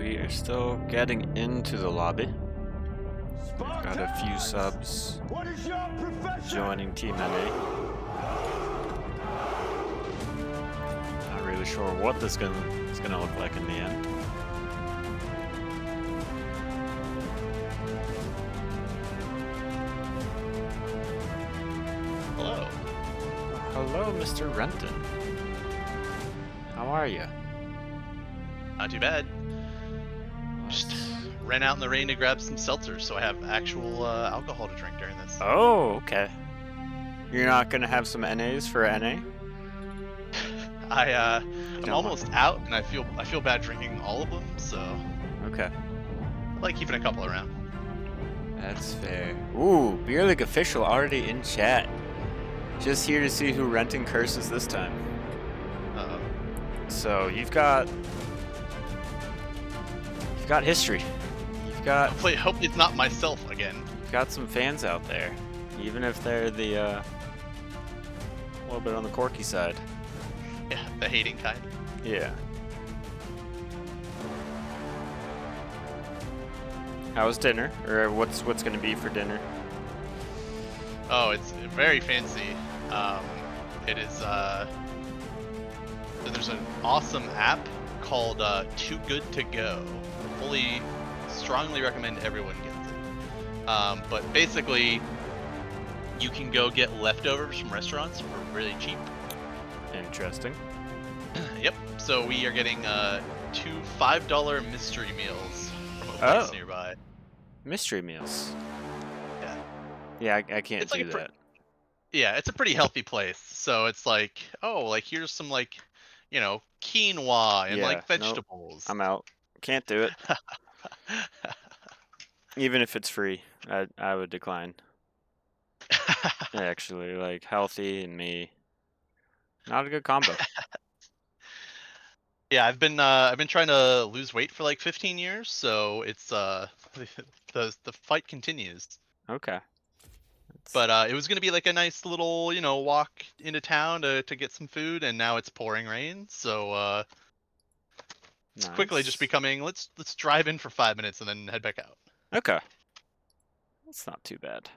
we are still getting into the lobby. Got a few subs joining Team NA. Not really sure what this is gonna look like in the end. Hello. Hello, Mr. Renton. How are you? Not too bad. Just ran out in the rain to grab some seltzers, so I have actual alcohol to drink during this. Oh, okay. You're not gonna have some NAs for NA? I'm almost out, and I feel bad drinking all of them, so Okay. I like keeping a couple around. That's fair. Ooh, Beer League official already in chat. Just here to see who Renton curses this time. Uh-oh. So you've got history. Hopefully it's not myself again. You've got some fans out there, even if they're the a little bit on the quirky side. Yeah, the hating kind. Yeah. How was dinner, or what's gonna be for dinner? Oh, it's very fancy. It is. So there's an awesome app called Too Good to Go. Strongly recommend everyone gets it. But basically, you can go get leftovers from restaurants for really cheap. Interesting. Yep. So we are getting 2 $5 mystery meals from a place nearby. Mystery meals. Yeah. Yeah, I can't It's do like that. Yeah, it's a pretty healthy place. So it's like, oh, like here's some like, quinoa and Yeah, like nope. vegetables. I'm out. Can't do it. Even if it's free, I would decline. Actually, like healthy and me, not a good combo. Yeah, I've been trying to lose weight for like 15 years, so it's the fight continues. Okay. But it was gonna be like a nice little, walk into town to get some food, and now it's pouring rain, so it's quickly just becoming let's drive in for 5 minutes and then head back out. Okay. That's not too bad.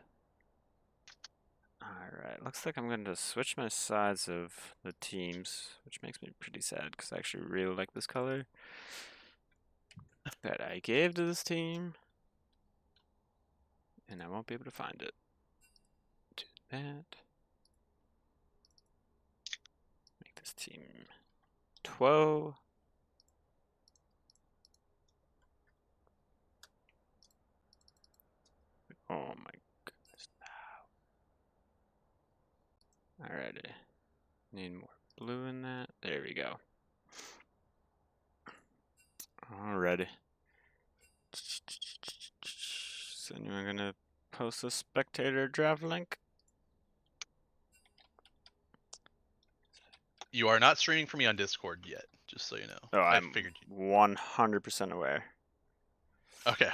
Alright, looks like I'm going to switch my sides of the teams, which makes me pretty sad because I actually really like this color that I gave to this team, and I won't be able to find it. Do that. Make this team Two. Oh my goodness. Alrighty. Need more blue in that. There we go. Alrighty. Is anyone gonna post a spectator draft link? You are not streaming for me on Discord yet, just so you know. Oh, I I'm figured 100% aware. Okay.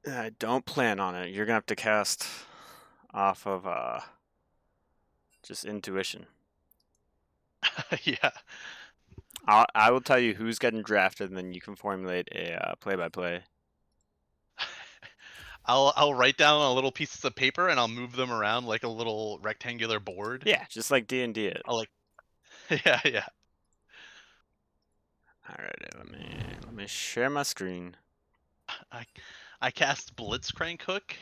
I don't plan on it. You're gonna have to cast off of just intuition. Yeah. I will tell you who's getting drafted, and then you can formulate a play-by-play. I'll write down a little pieces of paper and I'll move them around like a little rectangular board. Yeah, just like D&D it. I'll yeah. Alright, let me share my screen. I cast Blitzcrank Hook.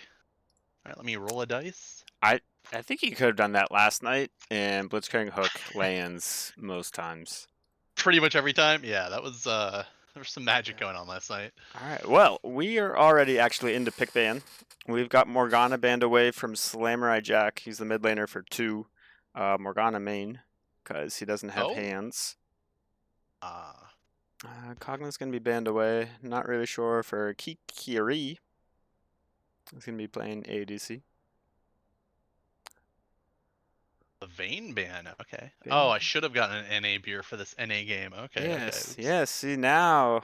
All right, let me roll a dice. I think you could have done that last night, and Blitzcrank Hook lands most times. Pretty much every time. Yeah, that was there was some magic going on last night. Alright, well, we are already actually into pick ban. We've got Morgana banned away from Slamurai Jack. He's the mid laner for 2. Morgana main, because he doesn't have hands. Cogna's going to be banned away. Not really sure for Kikiri. He's going to be playing ADC. The Vayne ban, okay. Oh, I should have gotten an NA beer for this NA game. Okay. Yes, okay. yes. See, now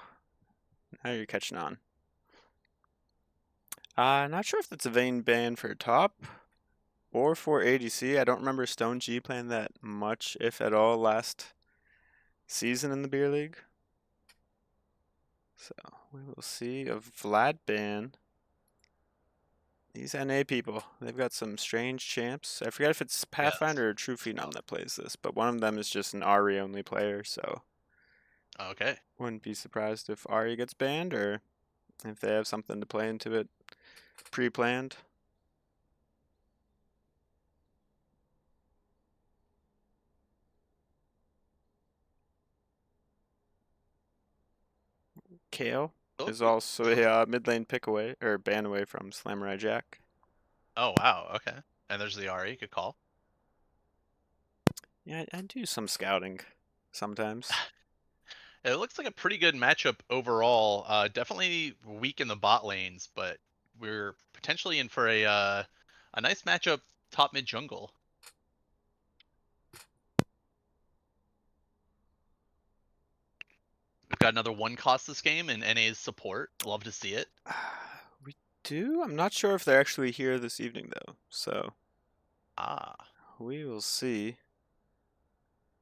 you're catching on. Not sure if that's a Vayne ban for top or for ADC. I don't remember Stone G playing that much, if at all, last season in the Beer League. So we will see a Vlad ban. These NA people, they've got some strange champs. I forget if it's Yes. Pathfinder or True Phenom that plays this, but one of them is just an Ari only player, so Okay. wouldn't be surprised if Ari gets banned or if they have something to play into it pre-planned. Kale It looks is like. also a mid lane pick away or ban away from Slamurai Jack. Oh wow. Okay. And there's the RE. Good call. Yeah, I do some scouting sometimes. It looks like a pretty good matchup overall. Definitely weak in the bot lanes, but we're potentially in for a nice matchup top mid jungle. We've got another one cost this game in NA's support. Love to see it. We do? I'm not sure if they're actually here this evening though, so Ah. we will see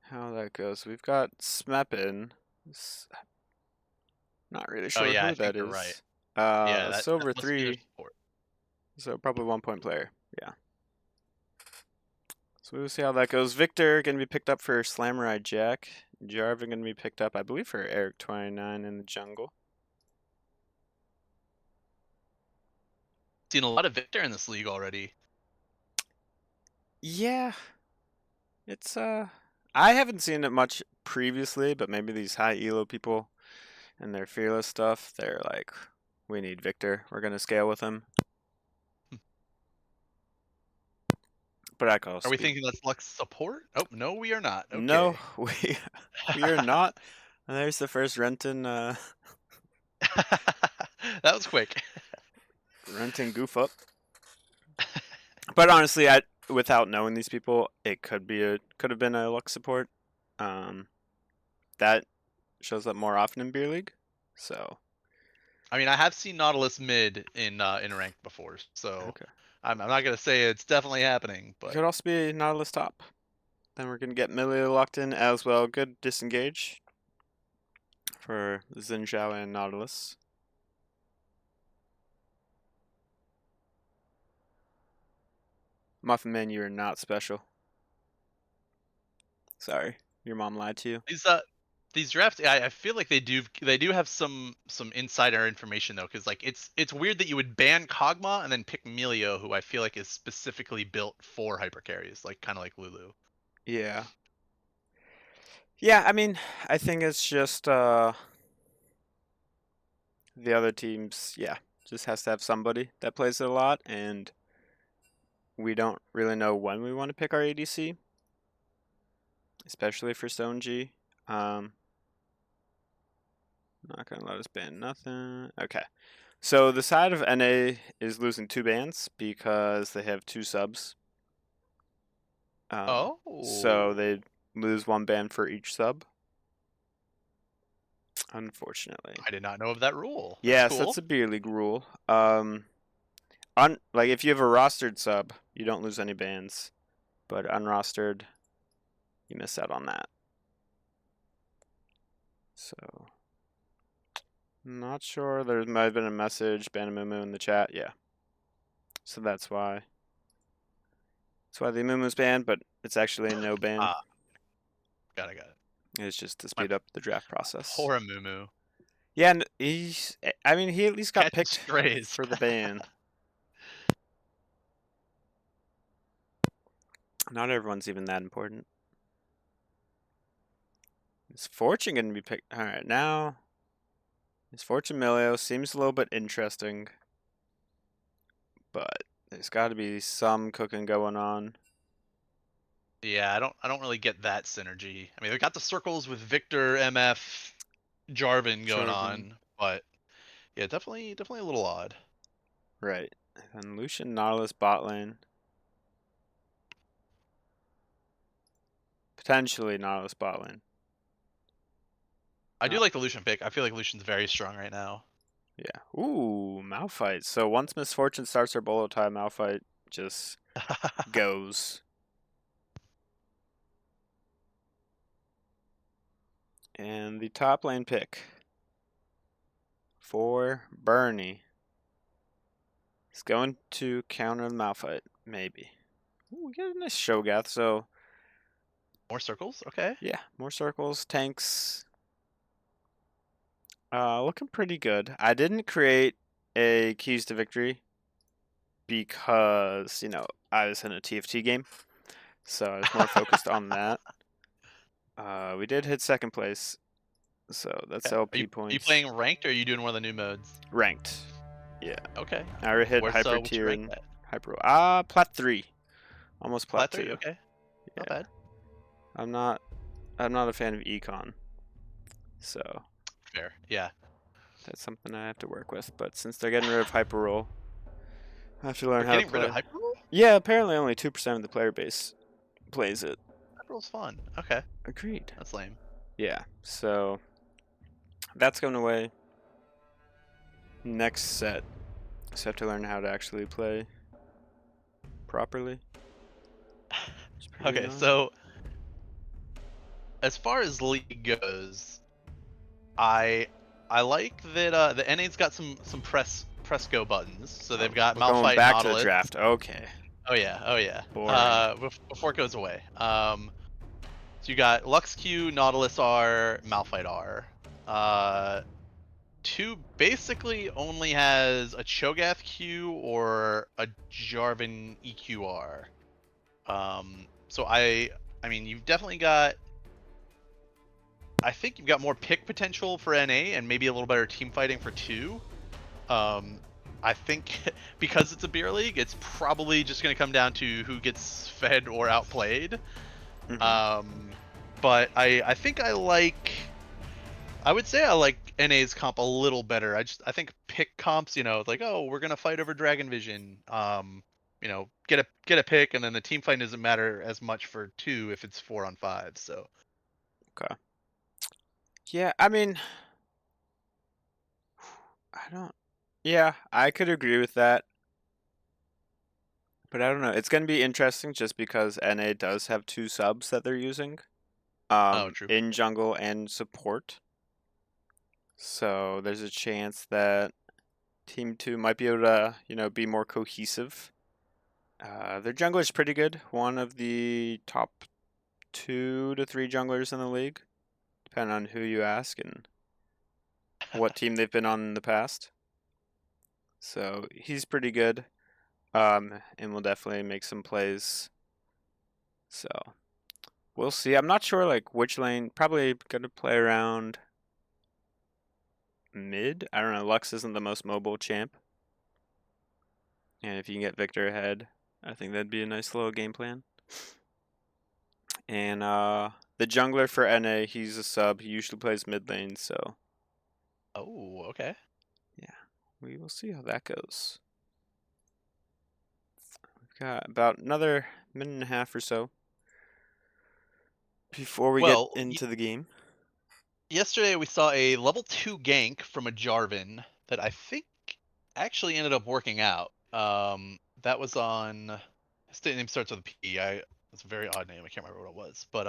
how that goes. We've got Smepin. Not really Oh sure yeah, I who think that you're right. is. Yeah, that Silver must be their 3, support. so probably 1 point player. Yeah. So we'll see how that goes. Victor going to be picked up for Slamurai Jack. Jarvan going to be picked up, I believe, for Eric 29 in the jungle. Seen a lot of Victor in this league already. Yeah, it's I haven't seen it much previously, but maybe these high elo people and their fearless stuff, they're like, we need Victor. We're gonna scale with him. But I can Are also we be thinking that's Lux support? Oh no, we are not. no, Okay. we are not. And there's the first Renton That was quick. Renton goof up. But honestly, I without knowing these people, it could have been a Lux support. Um, that shows up more often in beer league. So I mean, I have seen Nautilus mid in ranked before, so okay, I'm not gonna say it's definitely happening, it but could also be Nautilus top. Then we're gonna get Millie locked in as well. Good disengage for Xin Zhao and Nautilus. Muffin Man, you are not special. Sorry, your mom lied to you. these drafts, I feel like they do have some insider information though, because like it's weird that you would ban Kog'Maw and then pick Melio, who I feel like is specifically built for hyper carries, like kind of like Lulu. Yeah. Yeah, I mean, I think it's just the other teams, yeah, just has to have somebody that plays it a lot, and we don't really know when we want to pick our ADC, especially for Stone G. Not gonna let us ban nothing. Okay. So the side of NA is losing 2 bans because they have 2 subs. So Oh, they lose 1 ban for each sub, unfortunately. I did not know of that rule. That's Yes, cool. that's a beer league rule. Like if you have a rostered sub, you don't lose any bans, but unrostered, you miss out on that. So, not sure. There might have been a message, Banamumu in the chat. Yeah. So that's why. That's why the Mumu's banned, but it's actually a no ban. Ah, got it. It's just to My speed up the draft process. poor Mumu. Yeah, and I mean, he at least got Catching picked strays. for the ban. Not everyone's even that important. Is Fortune going to be picked? All right, now is Fortune Milio seems a little bit interesting, but there's got to be some cooking going on. Yeah, I don't really get that synergy. I mean, they got the circles with Victor, MF, Jarvan going Jarvan, on, but yeah, definitely a little odd. right? And Lucian Nautilus bot lane, potentially Nautilus bot lane. I do like the Lucian pick. I feel like Lucian's very strong right now. Yeah. Ooh, Malphite. So once Misfortune starts her bolo tie, Malphite just goes. And the top lane pick. for Bernie. He's going to counter the Malphite, maybe. Ooh, we got a nice Shogath, so More circles? Okay. yeah, more circles, tanks. Looking pretty good. I didn't create a Keys to Victory because, I was in a TFT game, so I was more focused on that. We did hit second place, so that's Okay. Are LP you points. playing ranked or are you doing one of the new modes? Ranked. Yeah. Okay. I hit Hyper What's your Tier rank and at? Hyper. Plat 3. Almost Plat Plat 3? 2. Okay. Not Yeah. bad. I'm not a fan of Econ, so Fair. Yeah. that's something I have to work with. But since they're getting rid of Hyper Roll, I have to learn We're how to getting rid of play. Hyperroll? Yeah, apparently only 2% of the player base plays it. Hyperroll's fun. Okay. Agreed. That's lame. Yeah, so that's going away. Next set, so I have to learn how to actually play properly. It's pretty Okay, annoying. so as far as league goes, I like that the NA's got some press go buttons. So they've Oh, got we're going Malphite, back to the Nautilus. draft. Okay, Oh yeah, oh yeah. boring. Before it goes away. So you got Lux Q, Nautilus R, Malphite R. 2 basically only has a Cho'Gath Q or a Jarvan EQR. So I mean you've definitely got. I think you've got more pick potential for NA and maybe a little better team fighting for 2. Um, I think because it's a beer league, it's probably just going to come down to who gets fed or outplayed. Hmm. But I think I would say I like NA's comp a little better. I think pick comps, like, oh, we're gonna fight over Dragon Vision. Get a pick, and then the team fight doesn't matter as much for 2 if it's 4-on-5. So Okay. Yeah, I mean, I don't. Yeah, I could agree with that, but I don't know. It's gonna be interesting just because NA does have 2 subs that they're using, oh, true. in jungle and support. So there's a chance that Team 2 might be able to, be more cohesive. Their jungler is pretty good. One of the top 2 to 3 junglers in the league, depending on who you ask and what team they've been on in the past. So he's pretty good, and will definitely make some plays. So we'll see. I'm not sure like which lane. Probably gonna play around mid. I don't know. Lux isn't the most mobile champ, and if you can get Victor ahead, I think that'd be a nice little game plan. And the jungler for NA, he's a sub. He usually plays mid lane, so Oh, okay. yeah, we will see how that goes. We've got about another minute and a half or so before we get Well, into the game. yesterday we saw a level 2 gank from a Jarvan that I think actually ended up working out. That was on. His name starts with a P. It's a very odd name. I can't remember what it was, but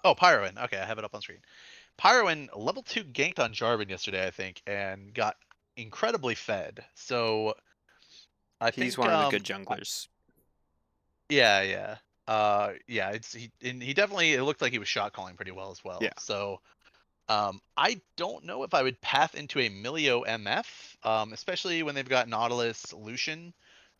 oh, Pyroin. Okay, I have it up on screen. Pyroin level 2 ganked on Jarvan yesterday, I think, and got incredibly fed. So I He's think one of the good junglers. yeah, yeah. Yeah, he definitely, it looked like he was shot calling pretty well as well. Yeah. So I don't know if I would path into a Milio MF, especially when they've got Nautilus Lucian,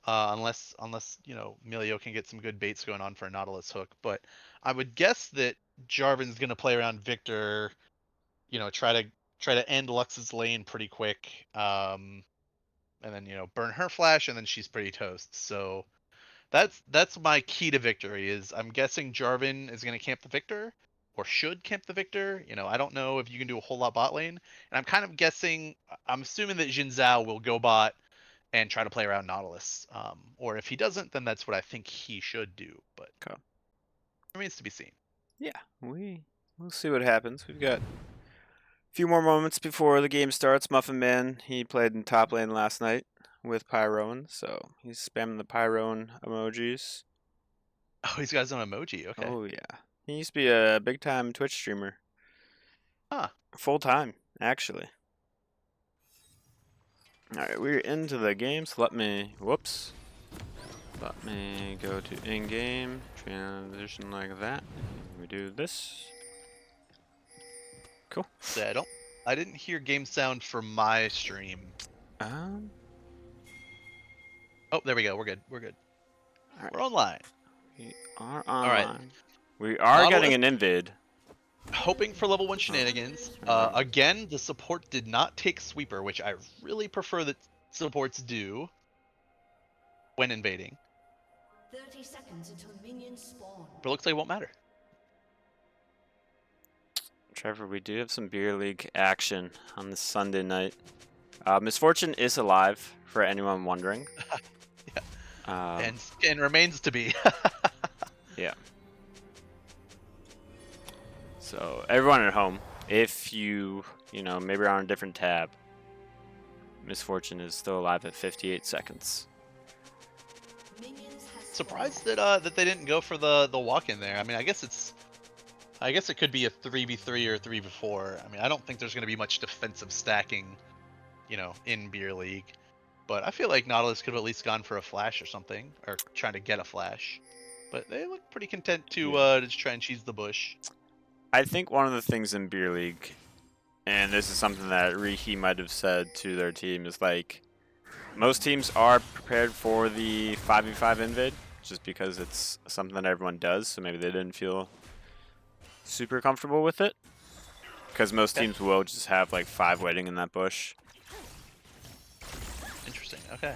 unless Milio can get some good baits going on for a Nautilus hook. But I would guess that Jarvan's gonna play around Victor, try to end Lux's lane pretty quick, and then burn her flash, and then she's pretty toast. So that's my key to victory. Is I'm guessing Jarvan is going to camp the Victor, or should camp the Victor. I don't know if you can do a whole lot bot lane, and I'm kind of guessing. I'm assuming that Jin Zhao will go bot and try to play around Nautilus. Or if he doesn't, then that's what I think he should do. But Okay. remains to be seen. Yeah, we'll see what happens. We've got a few more moments before the game starts. Muffin Man, he played in top lane last night with Pyroan, so he's spamming the Pyroan emojis. Oh, he's got his own emoji. Okay. Oh yeah, he used to be a big time Twitch streamer. Huh. Full time, actually. Alright, we're into the game, so let me, whoops. Let me go to in-game, transition like that. We do this. Cool. Yeah, I didn't hear game sound for my stream. Um, Oh, there we go. We're good. We're good. Alright. We're online. We are All right. online. We are Nautilus getting an invid. hoping for level 1 shenanigans. Again, the support did not take sweeper, which I really prefer that supports do when invading. 30 seconds until minions spawn. But it looks like it won't matter. Trevor, we do have some beer league action on this Sunday night. Misfortune is alive, for anyone wondering. Yeah. And remains to be. Yeah. So everyone at home, if you maybe are on a different tab, Misfortune is still alive at 58 seconds. Surprised that they didn't go for the walk in there. I mean, I guess it could be a 3v3 or a 3v4. I mean, I don't think there's going to be much defensive stacking, in Beer League. But I feel like Nautilus could have at least gone for a flash or something, or trying to get a flash. But they look pretty content to just try and cheese the bush. I think one of the things in Beer League, and this is something that Rihi might have said to their team, is like, most teams are prepared for the 5v5 invade, just because it's something that everyone does, so maybe they didn't feel super comfortable with it. Because most teams will just have like 5 waiting in that bush. Interesting, okay.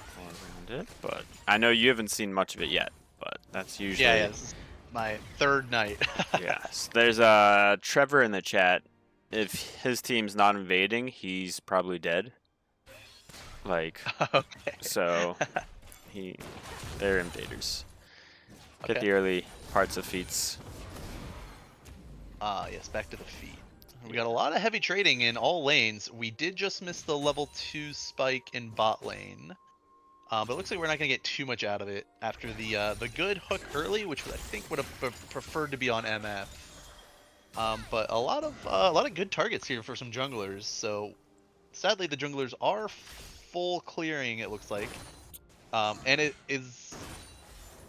Around it, but I know you haven't seen much of it yet, but that's usually... Yeah, this is my third night. Yes, there's Trevor in the chat. If his team's not invading, he's probably dead. Like, Okay. So they're invaders. Get Okay. the early parts of feats. Yes, back to the feet. We got a lot of heavy trading in all lanes. We did just miss the level 2 spike in bot lane. But it looks like we're not going to get too much out of it after the good hook early, which I think would have preferred to be on MF. But a lot of good targets here for some junglers. So sadly, the junglers are full clearing. It looks like, and it is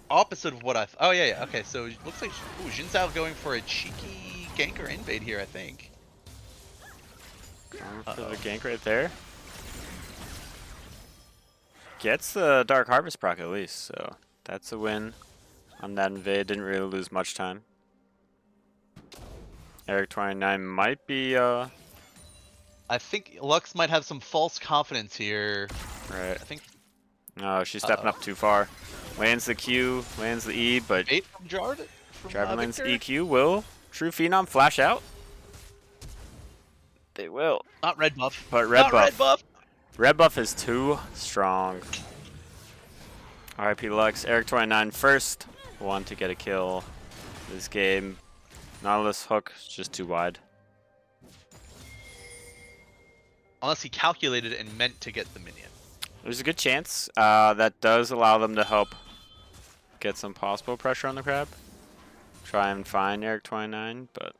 opposite of what I. Oh yeah. Okay, so it looks like Jin Sao going for a cheeky gank or invade here. I think. Going for the gank right there. Gets the Dark Harvest proc at least, so that's a win on that invade. Didn't really lose much time. Eric29 might be I think Lux might have some false confidence here. right. I think. No, she's stepping up too far. Lands the Q, lands the E, but Bait from Jard. Driver lands EQ. Will True Phenom flash out? They will. Not red buff. But red Not buff. red buff. Red buff is too strong. RIP Lux. Eric29 first. One to get a kill this game. Nautilus hook is just too wide. Unless he calculated it and meant to get the minion. There's a good chance that does allow them to help get some possible pressure on the crab. Try and find Eric29, but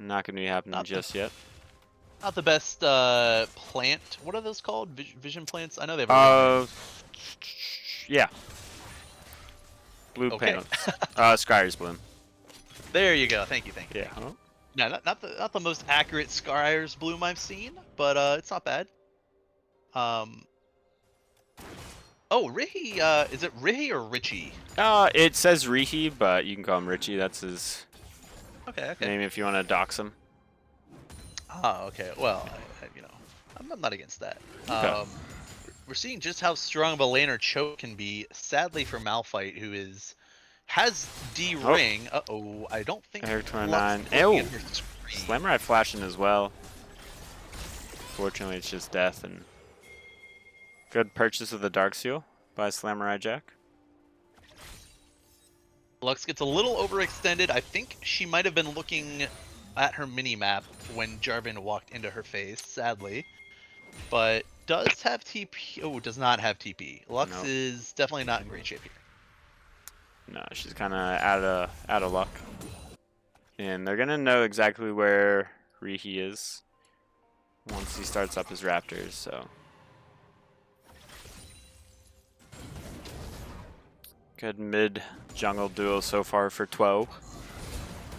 not going to be happening just yet. Not the best plant. What are those called? Vision plants? I know they have a yeah. Blue Okay. panels. Skyre's bloom. There you go. Thank you. Yeah. Oh. No, not the most accurate Skyre's bloom I've seen, but it's not bad. Oh, Rihi, is it Rihi or Richie? It says Rihi, but you can call him Richie. That's his Okay. name if you want to dox him. Oh, okay. Well, I'm not against that. Okay. We're seeing just how strong of a laner Choke can be. Sadly for Malphite, who has D ring. Uh-oh, I don't think. Eric29. Ew. Slammerite flashing as well. Fortunately, it's just death and good purchase of the Dark Seal by Slammerite Jack. Lux gets a little overextended. I think she might have been looking at her mini-map when Jarvan walked into her face, sadly. But does have TP. Oh, does not have TP. Lux is definitely not in great shape here. No, she's kind of out of luck. And they're going to know exactly where Rihi is once he starts up his Raptors, so Good mid jungle duo so far for 12.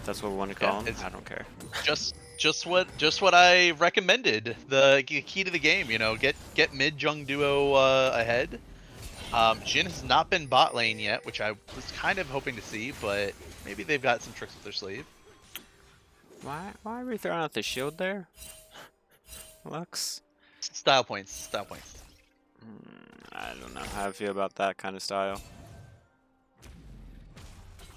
That's what we want to call him. it's I don't care. just what I recommended. The key to the game, you know, get mid jung duo ahead. Jhin has not been bot lane yet, which I was kind of hoping to see, but maybe they've got some tricks up their sleeve. Why are we throwing out the shield there? Lux? Style points, style points. I don't know how I feel about that kind of style.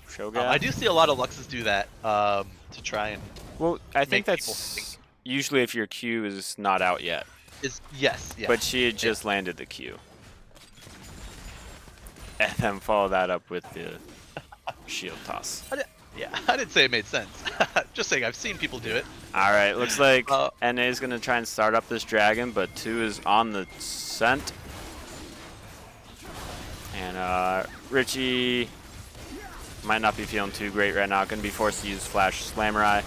Shogun? I do see a lot of Luxes do that to try and. Well, I think make people that's think. usually if your Q is not out yet. Yes, yeah. But she had just landed the Q. And then follow that up with the shield toss. I didn't say it made sense. Just saying, I've seen people do it. Alright, looks like NA is going to try and start up this dragon, but 2 is on the scent. And Richie might not be feeling too great right now. Going to be forced to use Flash Slamurai.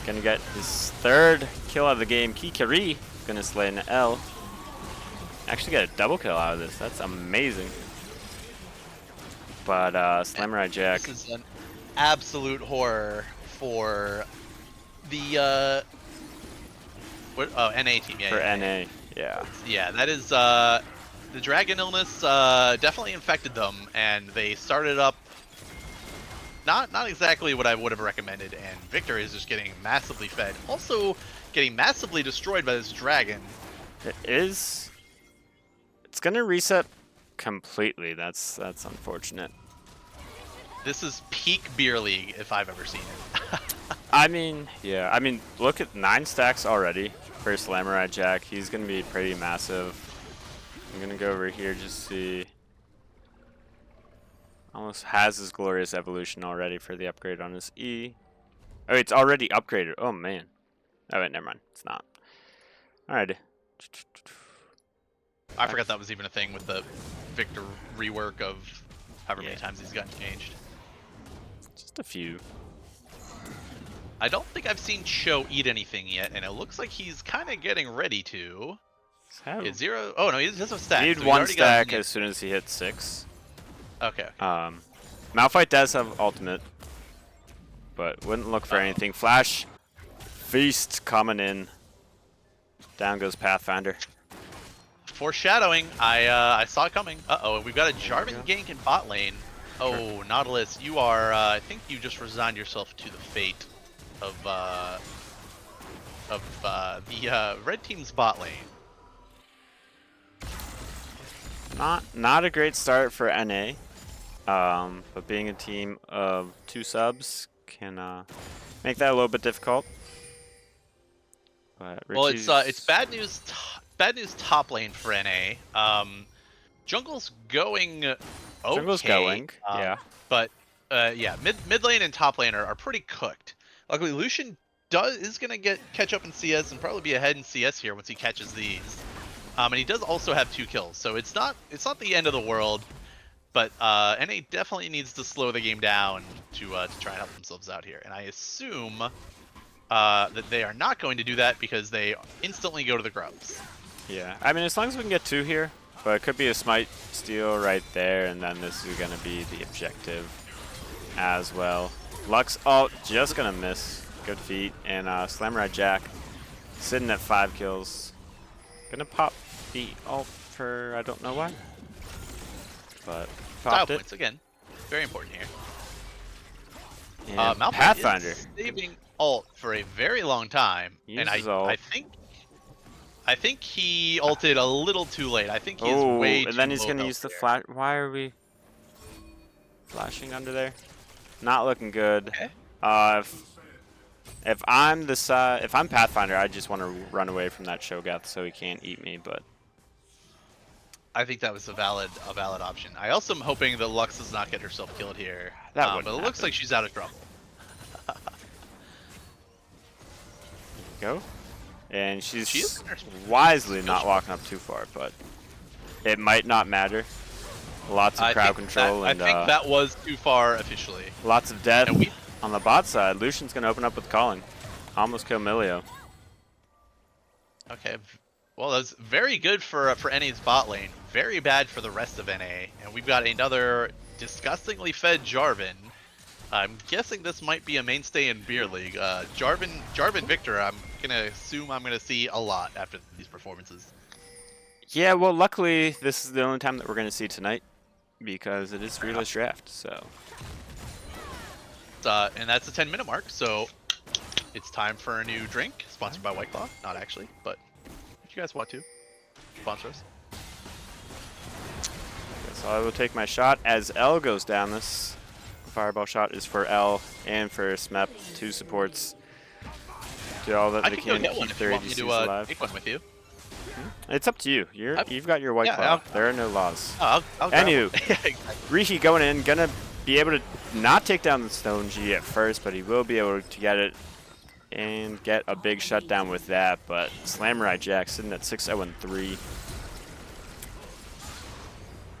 Going to get his 3rd kill of the game. Kikari going to slay an L. Actually get a double kill out of this. That's amazing. But Slamurai Jack. This is an absolute horror for the NA team. Yeah, For yeah, NA, yeah. Yeah, that is the dragon illness definitely infected them, and they started up not exactly what I would have recommended, and Victor is just getting massively fed. Also getting massively destroyed by this dragon. It's gonna reset completely. That's unfortunate. This is peak beer league if I've ever seen it. I mean, yeah. I mean, look at 9 stacks already for Slamurai Jack. He's gonna be pretty massive. I'm gonna go over here just see. Almost has his glorious evolution already for the upgrade on his E. Oh, it's already upgraded. Oh man. Oh wait, never mind. It's not. Alright. I forgot that was even a thing with the Victor rework of however many times he's gotten changed. Just a few. I don't think I've seen Cho eat anything yet, and it looks like he's kind of getting ready to. So, Is 0? Oh no, he does have stack. he need so he's 1 already got stack minions. as soon as he hits 6. Okay. Malphite does have ultimate, but wouldn't look for anything. Flash Feast coming in. Down goes Pathfinder. Foreshadowing. I saw it coming. Uh-oh, we've got a Jarvan gank in bot lane. Oh, Nautilus, you are. I think you just resigned yourself to the fate of the red team's bot lane. Not a great start for NA, but being a team of 2 subs can make that a little bit difficult. But Well, it's bad news. Bad news top lane for NA. Jungle's going okay. Jungle's going, yeah. But yeah, mid lane and top lane are pretty cooked. Luckily, Lucian is gonna catch up in CS and probably be ahead in CS here once he catches these. And he does also have 2 kills, so it's not the end of the world. But NA definitely needs to slow the game down to try and help themselves out here. And I assume that they are not going to do that because they instantly go to the grubs. Yeah, I mean, as long as we can get 2 here, but it could be a smite steal right there, and then this is going to be the objective as well. Lux ult just going to miss. Good feat. And Slamurai Jack sitting at 5 kills. Going to pop the ult for I don't know why. But Style popped it. points again, very important here. And Malphite Pathfinder. is saving ult for a very long time, and I think he ulted a little too late. I think he's way too and then he's low going to health use the there. flash. Why are we flashing under there? Not looking good. Okay. If I'm if I'm Pathfinder, I just want to run away from that Shogath so he can't eat me. But I think that was a valid option. I also am hoping that Lux does not get herself killed here. That but wouldn't it looks happen. like she's out of trouble. go, and She she's is wisely not walking up too far, but it might not matter. Lots of crowd control I and think that was too far officially. lots of death And on the bot side. Lucian's gonna open up with calling. Almost kill Milio. Okay, well that's very good for NA's bot lane. Very bad for the rest of NA. And we've got another disgustingly fed Jarvan. I'm guessing this might be a mainstay in Beer League. Jarvan Victor, I'm gonna assume I'm gonna see a lot after these performances. Yeah, well, luckily this is the only time that we're gonna see tonight because it is Relist Draft. So. And that's the 10-minute mark, so it's time for a new drink, sponsored by White Claw. Not actually, but if you guys want to, sponsor us. So I will take my shot as L goes down. This fireball shot is for L and for Smep, 2 supports. Do all that I they can go can get to one keep if their you want me ADCs to alive. take one with you. It's up to you. You've got your White Yeah, Claw. There are no laws. Oh, I'll grab Anywho, one. Yeah, exactly. Rishi going in, gonna be able to not take down the Stone G at first, but he will be able to get it and get a big shutdown with that. But Slamurai Jack sitting at 6-0-3.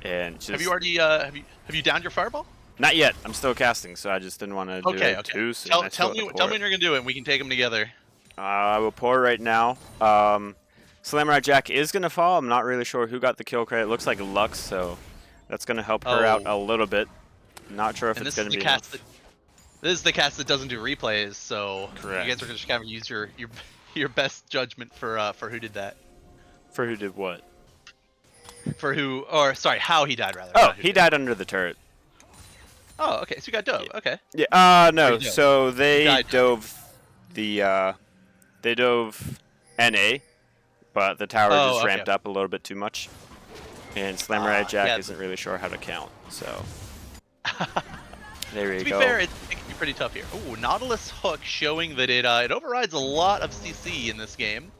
And just Have you already have you downed your fireball? not yet. I'm still casting, so I just didn't want to do it too soon. Tell me when you're gonna do it, and we can take them together. I will pour right now. Slamurai Jack is gonna fall. I'm not really sure who got the kill credit. It looks like Lux, so that's gonna help her out a little bit. Not sure if And it's this is gonna the be cast enough. this is the cast that doesn't do replays, so Correct. you guys are gonna just kind of use your best judgment for who did that, For who did what? for who, or sorry, how he died rather. Oh, not who he did. died under the turret. Oh, okay, so you got dove. Okay. Yeah. No. you dove. So they died. dove the they dove NA, but the tower just okay. ramped up a little bit too much, and Slamurai Jack yeah. isn't really sure how to count. So there you To be go. fair, it can be pretty tough here. Ooh, Nautilus Hook showing that it overrides a lot of CC in this game.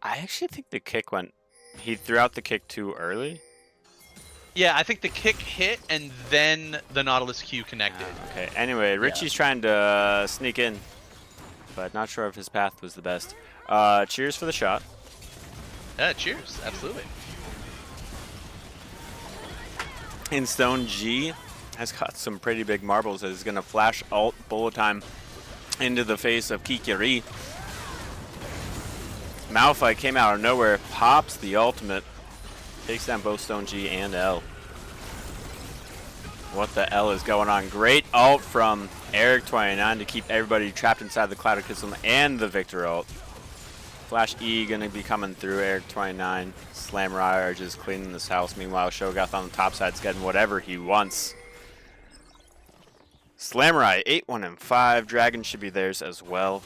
I actually think the kick went. He threw out the kick too early. Yeah, I think the kick hit and then the Nautilus Q connected. Okay. Anyway, Richie's trying to sneak in, but not sure if his path was the best. Cheers for the shot. Yeah, cheers, absolutely. And Stone G has got some pretty big marbles. Is going to flash alt bullet time into the face of Kikiri. Malphite came out of nowhere, pops the ultimate, takes down both Stone G and L. What the L is going on? Great ult from Eric29 to keep everybody trapped inside the Cloudichism and the Victor ult. Flash E gonna be coming through. Eric29, Slamurai are just cleaning this house. Meanwhile, Shogath on the top side's getting whatever he wants. Slamurai 8-1-5. Dragon should be theirs as well.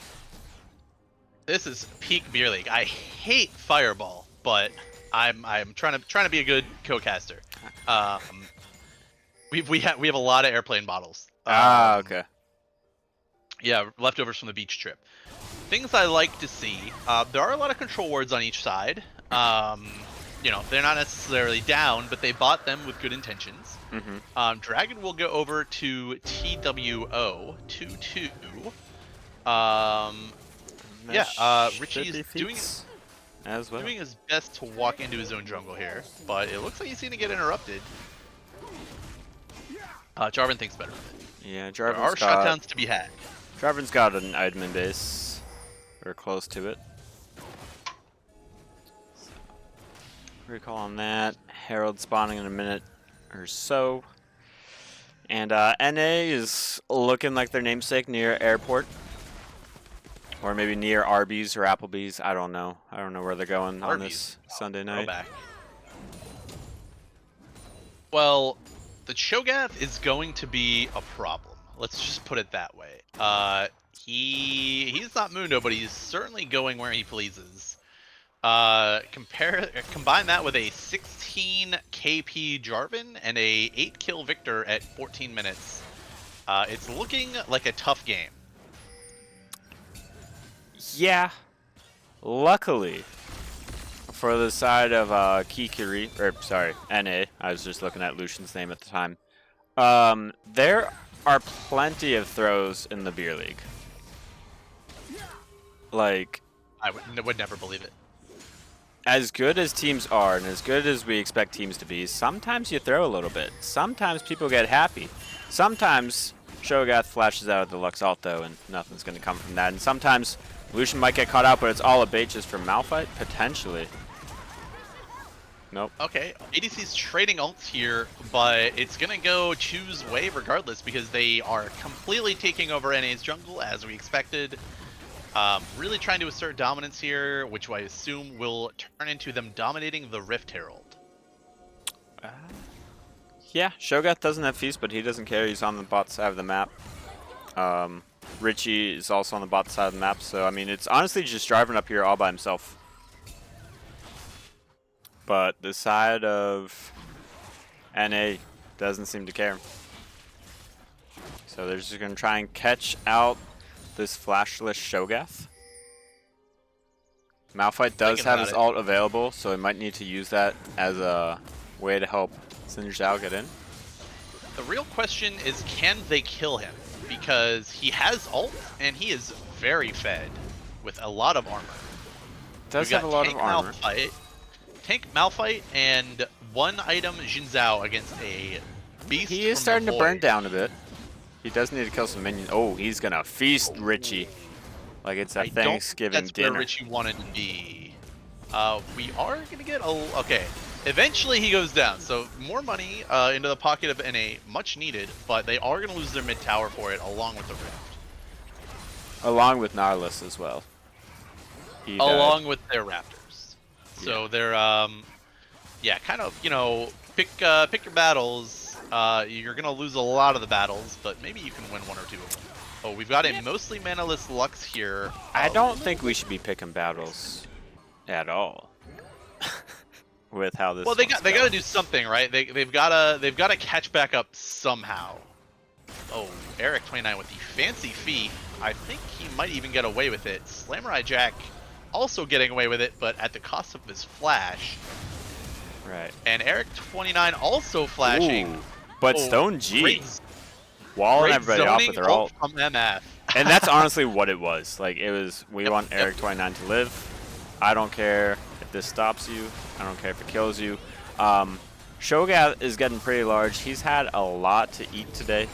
This is peak Beer League. I hate Fireball, but I'm trying to be a good co-caster. We have a lot of airplane bottles. Okay. Yeah, leftovers from the beach trip. Things I like to see. There are a lot of control wards on each side. You know, they're not necessarily down, but they bought them with good intentions. Dragon will go over to TWO 2-2. Richie's doing his best to walk into his own jungle here, but it looks like he's going to get interrupted. Jarvan thinks better of it. Yeah, There are shutdowns to be had. Jarvan's got an item in base, or close to it. So, recall on that. Herald spawning in a minute or so. And NA is looking like their namesake near airport. Or maybe near Arby's or Applebee's. I don't know. I don't know where they're going on this Sunday night. Throwback. Well, the Shogath is going to be a problem. Let's just put it that way. He's not Mundo, but he's certainly going where he pleases. Combine that with a 16 KP Jarvan and a 8 kill Victor at 14 minutes. It's looking like a tough game. Yeah. Luckily, for the side of Kikiri, or sorry, NA, I was just looking at Lucian's name at the time. There are plenty of throws in the beer league. Like, I would never believe it. as good as teams are and as good as we expect teams to be, sometimes you throw a little bit. Sometimes people get happy. Sometimes Shogath flashes out of the Lux Alto and nothing's going to come from that. And sometimes Lucian might get caught out, but it's all a bait just from Malphite, potentially. Nope. Okay, ADC's trading ults here, but it's gonna go choose wave regardless because they are completely taking over NA's jungle as we expected. Really trying to assert dominance here, which I assume will turn into them dominating the Rift Herald. Yeah, Shogath doesn't have feast, but he doesn't care. He's on the bot side of the map. Richie is also on the bot side of the map, so I mean, it's honestly just driving up here all by himself. But the side of NA doesn't seem to care. So they're just going to try and catch out this flashless Shogath. Malphite does have his ult available, so he might need to use that as a way to help Xin Zhao get in. The real question is, can they kill him? Because he has ult, and he is very fed with a lot of armor. Does have a lot of armor. Tank Malphite and one item Xin Zhao against a beast. He is starting to burn down a bit. He does need to kill some minions. Oh, he's gonna feast Richie like it's a Thanksgiving dinner. That's where Richie wanted to be. We are gonna get a okay. Eventually he goes down, so more money into the pocket of NA, much needed. But they are gonna lose their mid tower for it, along with the Rift, along with Nautilus as well. Along with their Raptors. So they're, yeah, kind of, you know, pick your battles. You're gonna lose a lot of the battles, but maybe you can win one or two of them. Oh, we've got a mostly manaless Lux here. I don't think we should be picking battles at all. With how this. Well, they got to do something, right? They've got to catch back up somehow. Oh, Eric29 with the fancy feat. I think he might even get away with it. Slamurai Jack also getting away with it, but at the cost of his flash. Right. And Eric29 also flashing. Ooh, but Stone G walling everybody off with her ult from MF. And that's honestly what it was. Like, it was, we want Eric29 to live. I don't care if this stops you. I don't care if it kills you. Shogath is getting pretty large. He's had a lot to eat today.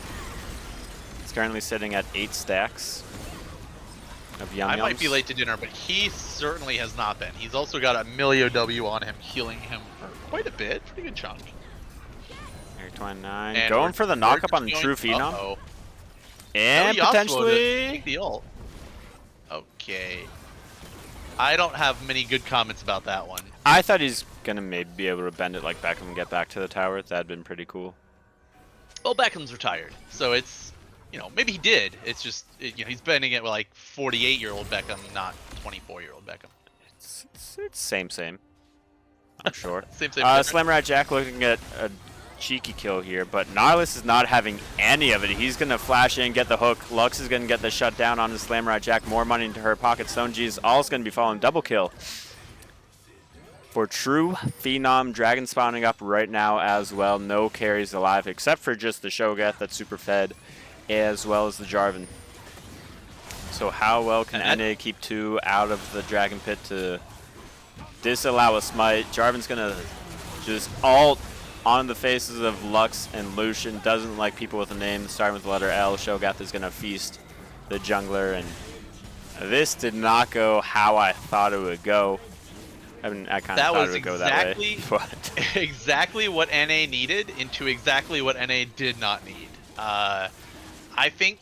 He's currently sitting at 8 stacks of yum-yums. I might be late to dinner, but he certainly has not been. He's also got a Milio W on him, healing him for quite a bit. Pretty good chunk. Eric29 going for the knockup on the True Phenom. And potentially take the ult. Okay. I don't have many good comments about that one. I thought he's gonna maybe be able to bend it like Beckham and get back to the tower. That'd been pretty cool. Well, Beckham's retired, so it's, you know, maybe he did. It's just, you know, he's bending it with like 48-year-old Beckham, not 24-year-old Beckham. It's same. I'm sure. same. Slamurai Jack looking at a cheeky kill here, but Nautilus is not having any of it. He's gonna flash in, get the hook. Lux is gonna get the shutdown on his Slamurai Jack. More money into her pocket. Stone G is also gonna be following double kill for True Phenom. Dragon spawning up right now as well. No carries alive except for just the Shogath that's super fed, as well as the Jarvan. So how well can NA keep 2 out of the Dragon Pit to disallow a smite? Jarvan's gonna just ult on the faces of Lux and Lucian. Doesn't like people with a name starting with the letter L. Shogath is gonna feast the jungler, and this did not go how I thought it would go. I mean, I kind of thought it would go that way. But exactly what NA needed into exactly what NA did not need. I think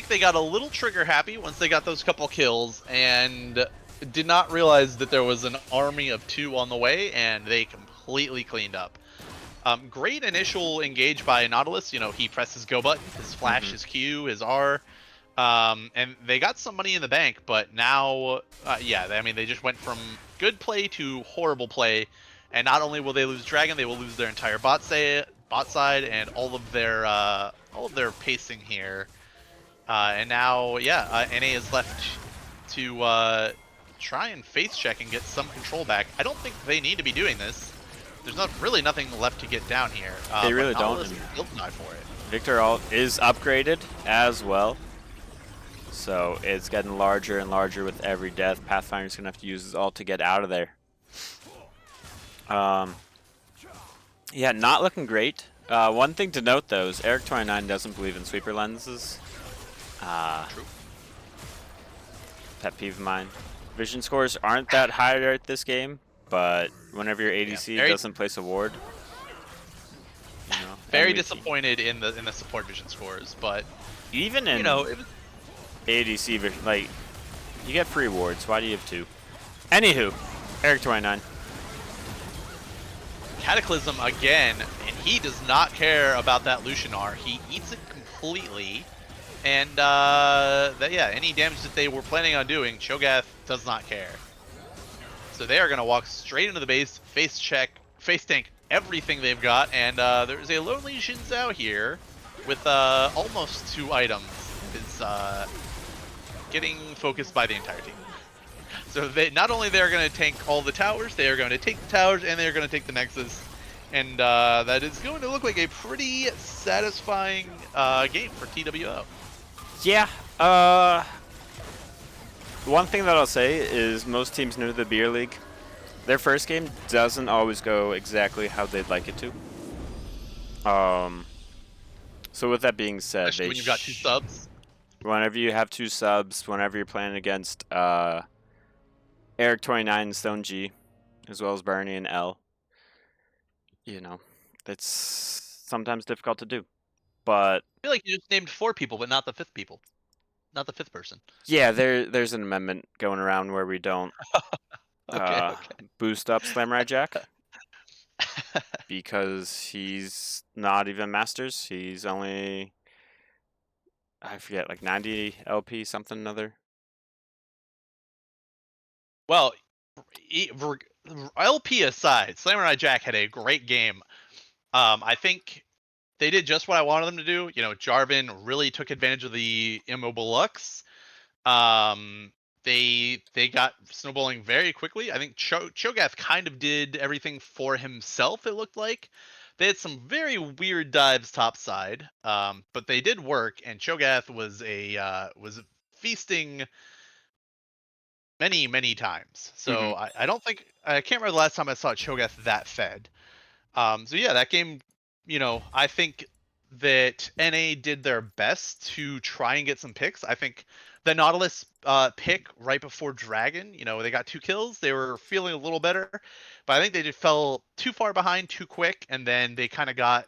they got a little trigger happy once they got those couple kills and did not realize that there was an army of 2 on the way, and they completely cleaned up. Great initial engage by Nautilus. You know, he pressed his go button, his flash, his Q, his R. And they got some money in the bank, but now, yeah, I mean, they just went from good play to horrible play, and not only will they lose Dragon, they will lose their entire bot side and all of their pacing here. And now, yeah, NA is left to try and face check and get some control back. I don't think they need to be doing this. There's really nothing left to get down here. They really don't. For it. Victor ult is upgraded as well. So it's getting larger and larger with every death. Pathfinder's going to have to use his ult to get out of there. Yeah, not looking great. One thing to note, though, is Eric29 doesn't believe in sweeper lenses. True. Pet peeve of mine. Vision scores aren't that high right this game, but whenever your ADC very- doesn't place a ward, Very enemy team- disappointed in the support vision scores, but even in it was ADC, like you get free wards. Why do you have two? Anywho, Eric 29. Cataclysm again, and he does not care about that Lucianar. He eats it completely, and any damage that they were planning on doing, Cho'Gath does not care. So they are going to walk straight into the base, face tank everything they've got, and there's a Lonely Shins out here with almost 2 items. Is getting focused by the entire team. So they not only they're going to tank all the towers, they are going to take the towers, and they're going to take the Nexus. And that is going to look like a pretty satisfying game for TWO. Yeah. One thing that I'll say is most teams new to the beer league, their first game doesn't always go exactly how they'd like it to. So with that being said, Especially when you've got 2 subs. Whenever you have 2 subs, whenever you're playing against Eric 29 and Stone G, as well as Bernie and L, it's sometimes difficult to do. But I feel like you just named 4 people, but not the 5th people. Not the 5th person. Yeah, there's an amendment going around where we don't Okay. boost up Samurai Jack because he's not even Masters. He's only, I forget, like 90 LP something another. Well, LP aside, Samurai Jack had a great game. I think they did just what I wanted them to do. Jarvan really took advantage of the immobile Lux. They got snowballing very quickly. I think Cho'Gath kind of did everything for himself, it looked like. They had some very weird dives topside, but they did work, and Cho'Gath was feasting many times. So I don't think I can't remember the last time I saw Cho'Gath that fed. So yeah, that game, I think that NA did their best to try and get some picks. I think the Nautilus pick right before Dragon, they got 2 kills. They were feeling a little better, but I think they just fell too far behind too quick, and then they kind of got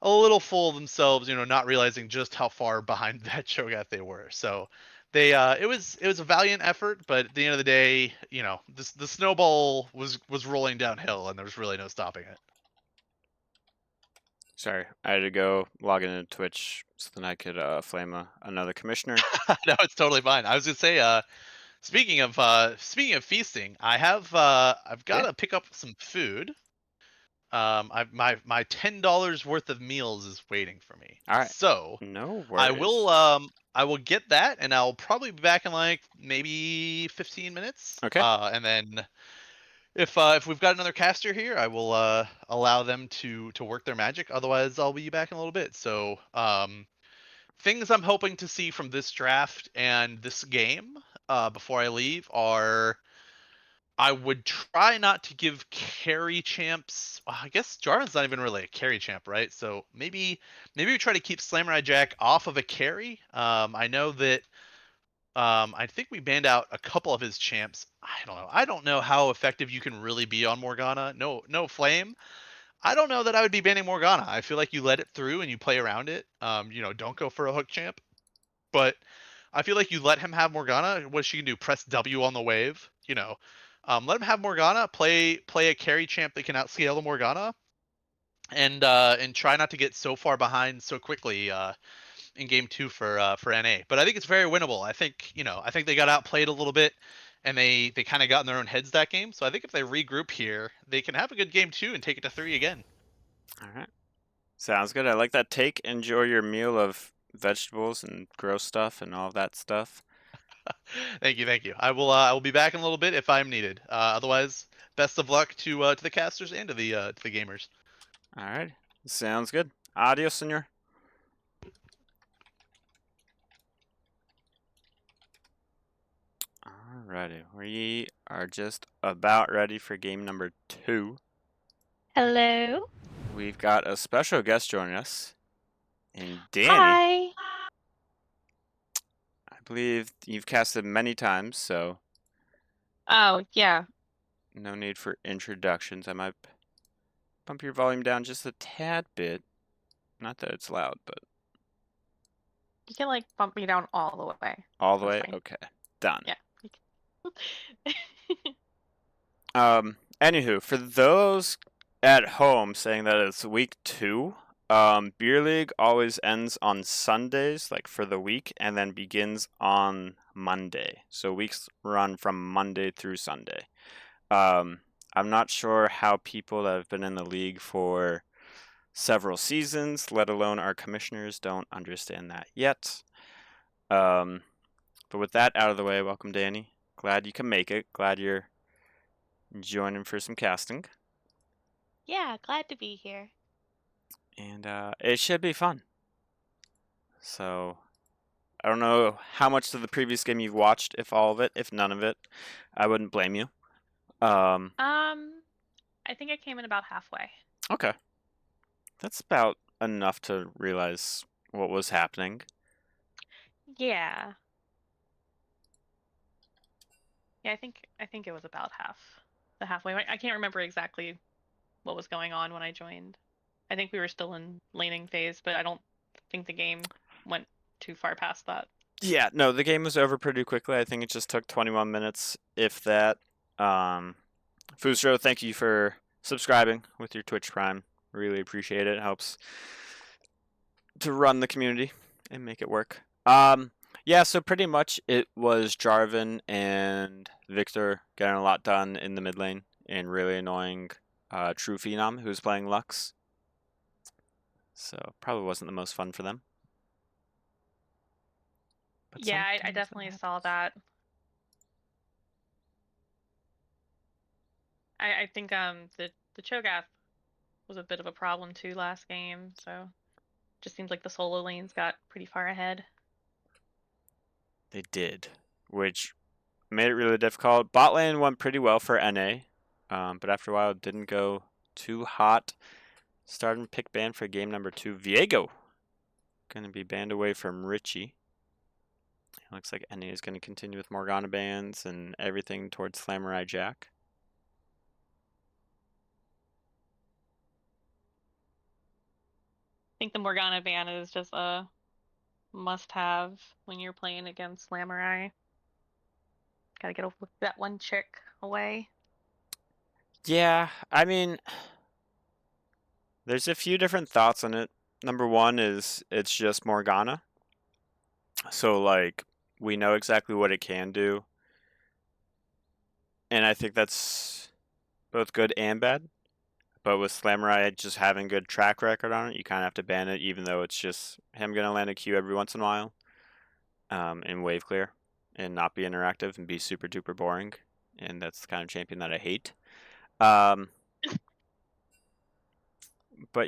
a little full of themselves, not realizing just how far behind that Cho'Gath they were. So they it was a valiant effort, but at the end of the day, the snowball was rolling downhill, and there was really no stopping it. Sorry, I had to go log into Twitch so then I could flame another commissioner. No, it's totally fine. I was gonna say, speaking of feasting, I've got to pick up some food. My $10 worth of meals is waiting for me. All right. So No worries. I will get that, and I'll probably be back in like maybe 15 minutes. Okay. And then if we've got another caster here, I will allow them to work their magic. Otherwise, I'll be back in a little bit. So things I'm hoping to see from this draft and this game before I leave are I would try not to give carry champs. I guess Jarvan's not even really a carry champ, right? So maybe we try to keep Samurai Jack off of a carry. I know that I think we banned out a couple of his champs. I don't know. I don't know how effective you can really be on Morgana. No flame. I don't know that I would be banning Morgana. I feel like you let it through and you play around it. Don't go for a hook champ. But I feel like you let him have Morgana. What she can do? Press W on the wave. Let him have Morgana. Play a carry champ that can outscale the Morgana, and try not to get so far behind so quickly in game 2 for NA. But I think it's very winnable. I think they got outplayed a little bit, and they kind of got in their own heads that game. So I think if they regroup here, they can have a good game 2 and take it to 3 again. All right. Sounds good. I like that take. Enjoy your meal of vegetables and gross stuff and all that stuff. Thank you. I will be back in a little bit if I'm needed. Otherwise, best of luck to the casters and to the gamers. All right. Sounds good. Adios, senor. Alrighty. We are just about ready for game number 2. Hello. We've got a special guest joining us. And Danny. Hi. I believe you've casted many times, so Oh, yeah. No need for introductions. I might bump your volume down just a tad bit. Not that it's loud, but You can like bump me down all the way. all the That's way? fine. Okay. Done. Yeah. you can- Anywho, for those at home saying that it's week 2, Beer League always ends on Sundays, like for the week, and then begins on Monday. So weeks run from Monday through Sunday. I'm not sure how people that have been in the league for several seasons, let alone our commissioners, don't understand that yet. But with that out of the way, welcome, Danny. Glad you can make it. Glad you're joining for some casting. Yeah, glad to be here. And it should be fun. So, I don't know how much of the previous game you've watched, if all of it, if none of it. I wouldn't blame you. I think I came in about halfway. Okay. That's about enough to realize what was happening. Yeah. Yeah, I think it was about the halfway. I can't remember exactly what was going on when I joined. I think we were still in laning phase, but I don't think the game went too far past that. Yeah, no, the game was over pretty quickly. I think it just took 21 minutes, if that. Fuzro, thank you for subscribing with your Twitch Prime. Really appreciate it. It helps to run the community and make it work. Yeah, so pretty much it was Jarvan and Victor getting a lot done in the mid lane and really annoying True Phenom, who's playing Lux. So probably wasn't the most fun for them. But Yeah, I sometimes definitely that saw happens. that. I think the Cho'Gath was a bit of a problem too last game, so just seems like the solo lanes got pretty far ahead. They did, which made it really difficult. Bot lane went pretty well for NA, but after a while it didn't go too hot. Starting pick ban for game number 2. Viego gonna be banned away from Richie. It looks like NA is gonna continue with Morgana bans and everything towards Samurai Jack. I think the Morgana ban is just a must-have when you're playing against Lamurai. Gotta get that one chick away. Yeah, I mean, there's a few different thoughts on it. Number one is it's just Morgana. So, like, we know exactly what it can do. And I think that's both good and bad. But with Slamurai just having good track record on it, you kind of have to ban it, even though it's just him going to land a Q every once in a while and wave clear and not be interactive and be super duper boring. And that's the kind of champion that I hate. But,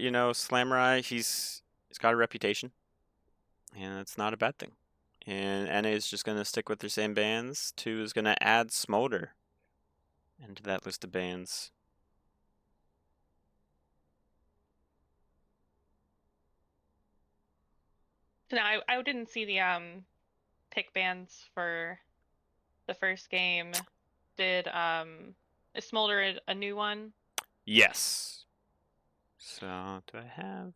you know, Slamurai, he's got a reputation, and it's not a bad thing. And NA is just going to stick with their same bans. 2 is going to add Smolder into that list of bans. So now I didn't see the pick bans for the first game. Is Smolder a new one? Yes. So, do I have...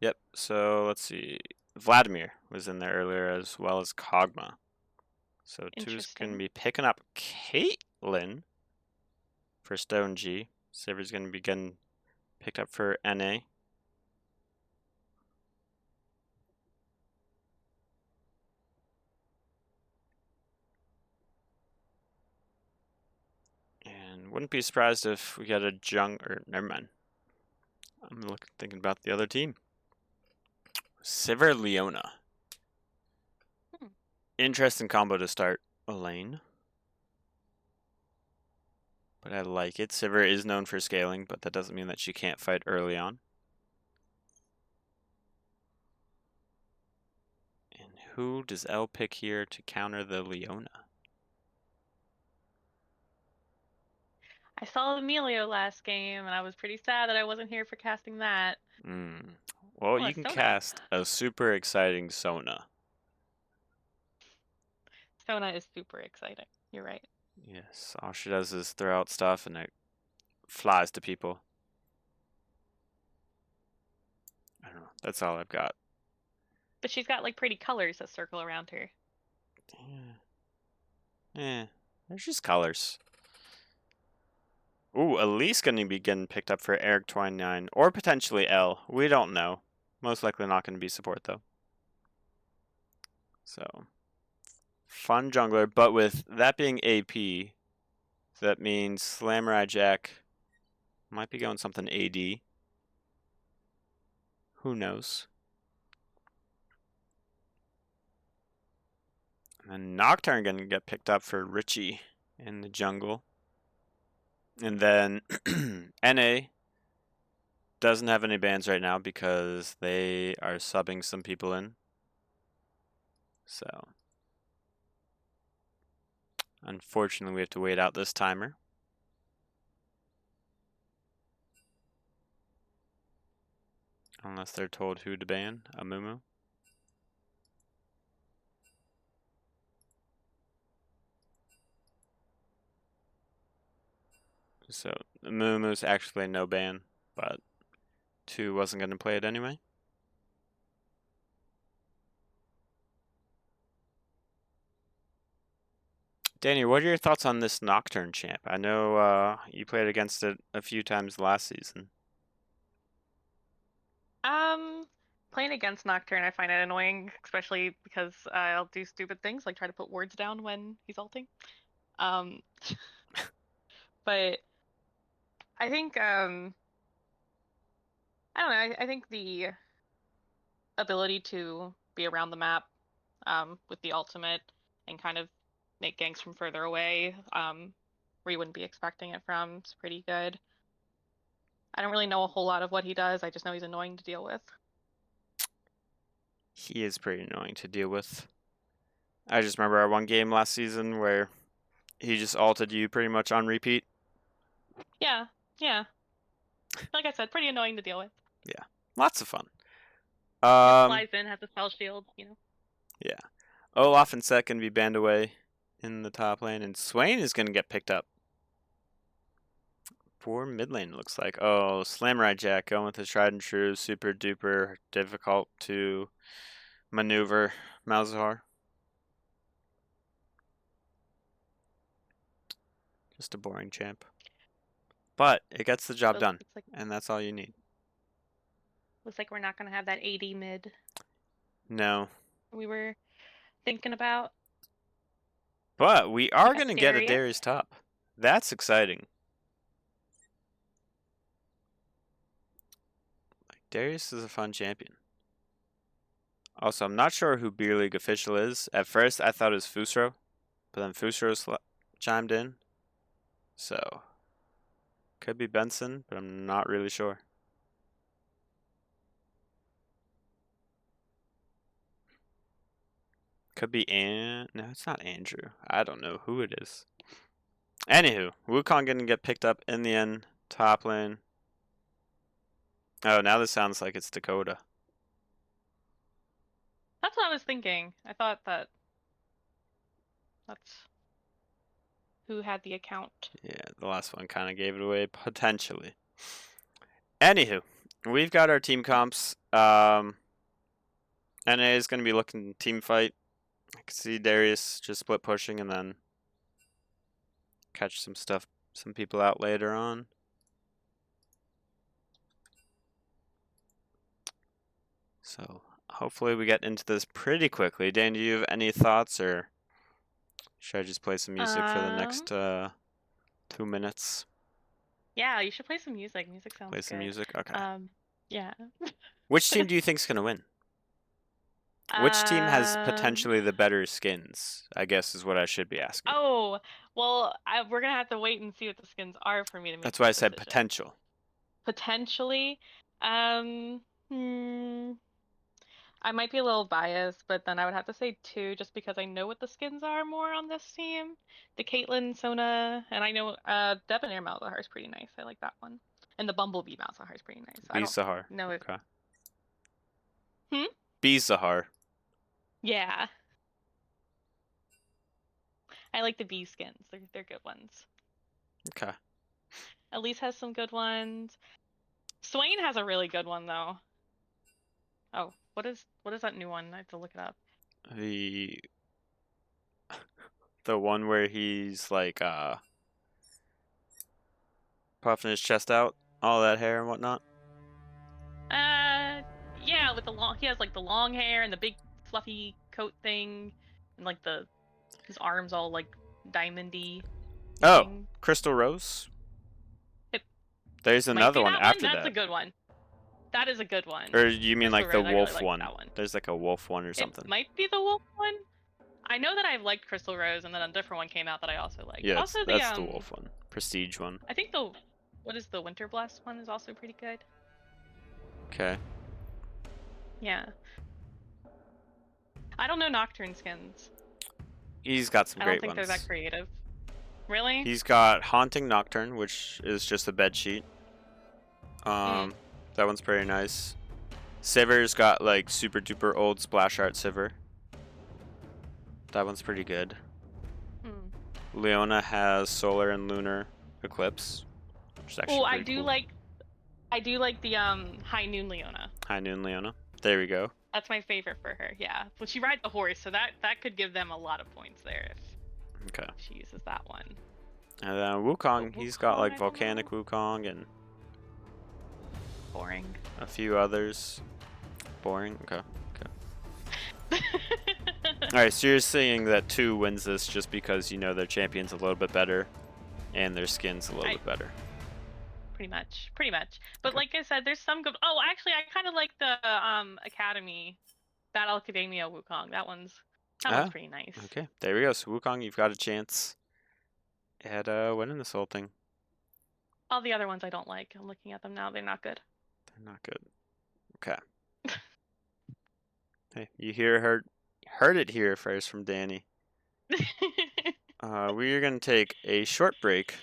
Yep, so let's see. Vladimir was in there earlier as well as Kog'Maw. So 2 is going to Interesting. be picking up Caitlyn for Stone G. Siver's going to be getting picked up for NA. And wouldn't be surprised if we get a or never mind. I'm thinking about the other team. Sivir Leona. Hmm. Interesting combo to start a lane. But I like it. Sivir is known for scaling, but that doesn't mean that she can't fight early on. And who does L pick here to counter the Leona? I saw Emilio last game, and I was pretty sad that I wasn't here for casting that. Well, Oh, you it's can Sona. cast a super exciting Sona. Sona is super exciting. You're right. Yes, all she does is throw out stuff and it flies to people. I don't know. That's all I've got. But she's got like pretty colors that circle around her. Yeah. They're just colors. Ooh, Elise gonna be getting picked up for Eric 29 or potentially L. We don't know. Most likely not gonna be support though. So fun jungler, but with that being AP, that means Samurai Jack might be going something AD. Who knows? And then Nocturne gonna get picked up for Richie in the jungle. And then NA doesn't have any bans right now because they are subbing some people in. So unfortunately we have to wait out this timer. Unless they're told who to ban, Amumu. So Amumu's actually no ban, but 2 wasn't going to play it anyway. Danny, what are your thoughts on this Nocturne champ? I know you played against it a few times last season. Playing against Nocturne, I find it annoying, especially because I'll do stupid things like try to put words down when he's ulting. Um, but I think I don't know. I think the ability to be around the map with the ultimate and kind of make ganks from further away where you wouldn't be expecting it from is pretty good. I don't really know a whole lot of what he does. I just know he's annoying to deal with. He is pretty annoying to deal with. I just remember our one game last season where he just ulted you pretty much on repeat. Yeah, yeah. Like I said, pretty annoying to deal with. Yeah, lots of fun. Flies in, has a spell shield, you know. Yeah. Olaf and Set can be banned away in the top lane, and Swain is going to get picked up. For mid lane, looks like. Oh, Samurai Jack going with his tried and true, super duper difficult to maneuver Malzahar. Just a boring champ. But it gets the job done, and that's all you need. Looks like we're not going to have that AD mid No. we were thinking about. But we are going to get a Darius. Darius top. That's exciting. Darius is a fun champion. Also, I'm not sure who Beer League official is. At first, I thought it was Fusro, but then Fusro chimed in. So, could be Benson, but I'm not really sure. Could be no, it's not Andrew. I don't know who it is. Anywho, Wukong gonna get picked up in the end. Top lane. Oh, now this sounds like it's Dakota. That's what I was thinking. I thought that's who had the account. Yeah, the last one kind of gave it away, potentially. Anywho, we've got our team comps. NA is going to be looking team fight. I can see Darius just split pushing and then catch some people out later on. So hopefully we get into this pretty quickly. Dan, do you have any thoughts, or should I just play some music for the next 2 minutes? Yeah, you should play some music. Music sounds good. Play some music? Okay. Yeah. Which team do you think's going to win? Which team has potentially the better skins, I guess is what I should be asking. Oh, well, we're going to have to wait and see what the skins are for me to make That's why I said decision. potential. Potentially. I might be a little biased, but then I would have to say 2 just because I know what the skins are more on this team. The Caitlyn, Sona, and I know Debonair Malzahar is pretty nice. I like that one. And the Bumblebee Malzahar is pretty nice. B-Sahar. No. Okay. Hmm? B-Sahar. Yeah. I like the bee skins. They're good ones. Okay. Elise has some good ones. Swain has a really good one though. Oh, what is that new one? I have to look it up. The one where he's like puffing his chest out, all that hair and whatnot. Yeah, with the long. He has like the long hair and the big fluffy coat thing, and like his arms all like diamondy Oh, looking. Crystal Rose. It There's might another be one that after one. That's a that. good one. That is a good one. Or you mean Crystal like the Rose, I really wolf like one? that one. There's like a wolf one or something. It might be the wolf one. I know that I've liked Crystal Rose, and then a different one came out that I also liked. Yeah, Also that's the wolf one. Prestige one. I think what is the Winter Blast one is also pretty good. Okay. Yeah. I don't know Nocturne skins. He's got some I don't great think ones. they're that creative. Really? He's got Haunting Nocturne, which is just a bed sheet. That one's pretty nice. Sivir's got like super duper old splash art Sivir. That one's pretty good. Leona has Solar and Lunar Eclipse, which is actually Oh, pretty cool. I do like the High Noon Leona. High Noon Leona. There we go. That's my favorite for her. Yeah. Well, she rides the horse, so that could give them a lot of points there Okay. if she uses that one. And then Wukong, he's got Wukong, like I don't Volcanic Wukong and Boring. a few others. Boring. Okay. Alright, so you're saying that 2 wins this just because you know their champion's a little bit better and their skin's a little bit better. Pretty much. But Okay. like I said, there's some good. Oh, actually, I kind of like the Academy, Battle Academia Wukong. That one's pretty nice. Okay, there we go. So Wukong, you've got a chance at winning this whole thing. All the other ones I don't like. I'm looking at them now. They're not good. They're not good. Okay. Hey, you heard it here first from Danny. We are going to take a short break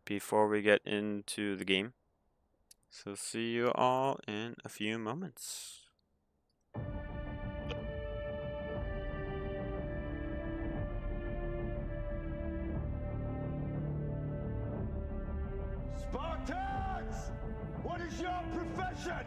before we get into the game. So see you all in a few moments. Spartans! What is your profession?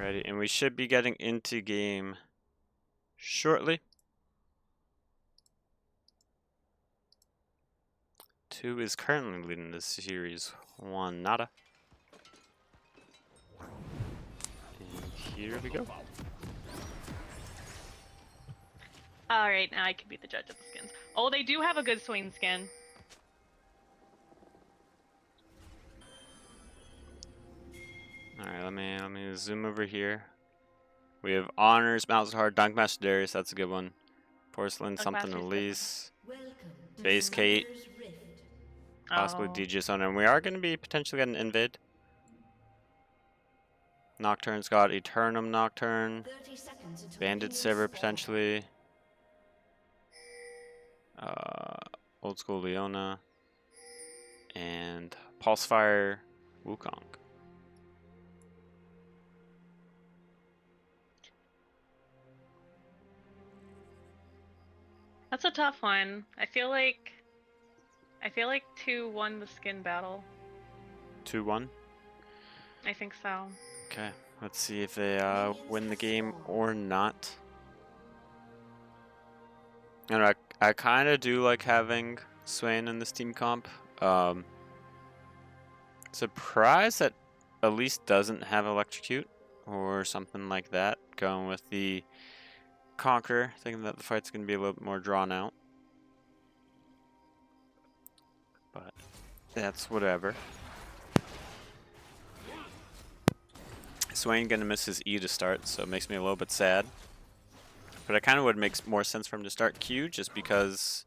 Alrighty, and we should be getting into game shortly. 2 is currently leading the series 1 nada. And here we go. All right, now I can be the judge of the skins. Oh, they do have a good Swain skin. Alright, let me zoom over here. We have Honors, Malzahar, Dunk Master Darius, that's a good one. Porcelain, Dunk something Master's a good one. Elise, Welcome to Base the Kate, Summoner's Rift. possibly Oh. DGS Owner, and we are going to be potentially getting Invid. Nocturne's got Eternum Nocturne, 30 seconds until Bandit minions Silver spawn. potentially, Old School Leona, and Pulsefire Wukong. That's a tough one. I feel like 2 won the skin battle. 2-1. I think so. Okay, let's see if they win the game or not. And I kind of do like having Swain in this team comp. Surprised that Elise doesn't have Electrocute or something like that. Going with the Conqueror, thinking that the fight's going to be a little bit more drawn out. But that's whatever. Swain gonna miss his E to start, so it makes me a little bit sad. But it kind of would make more sense for him to start Q, just because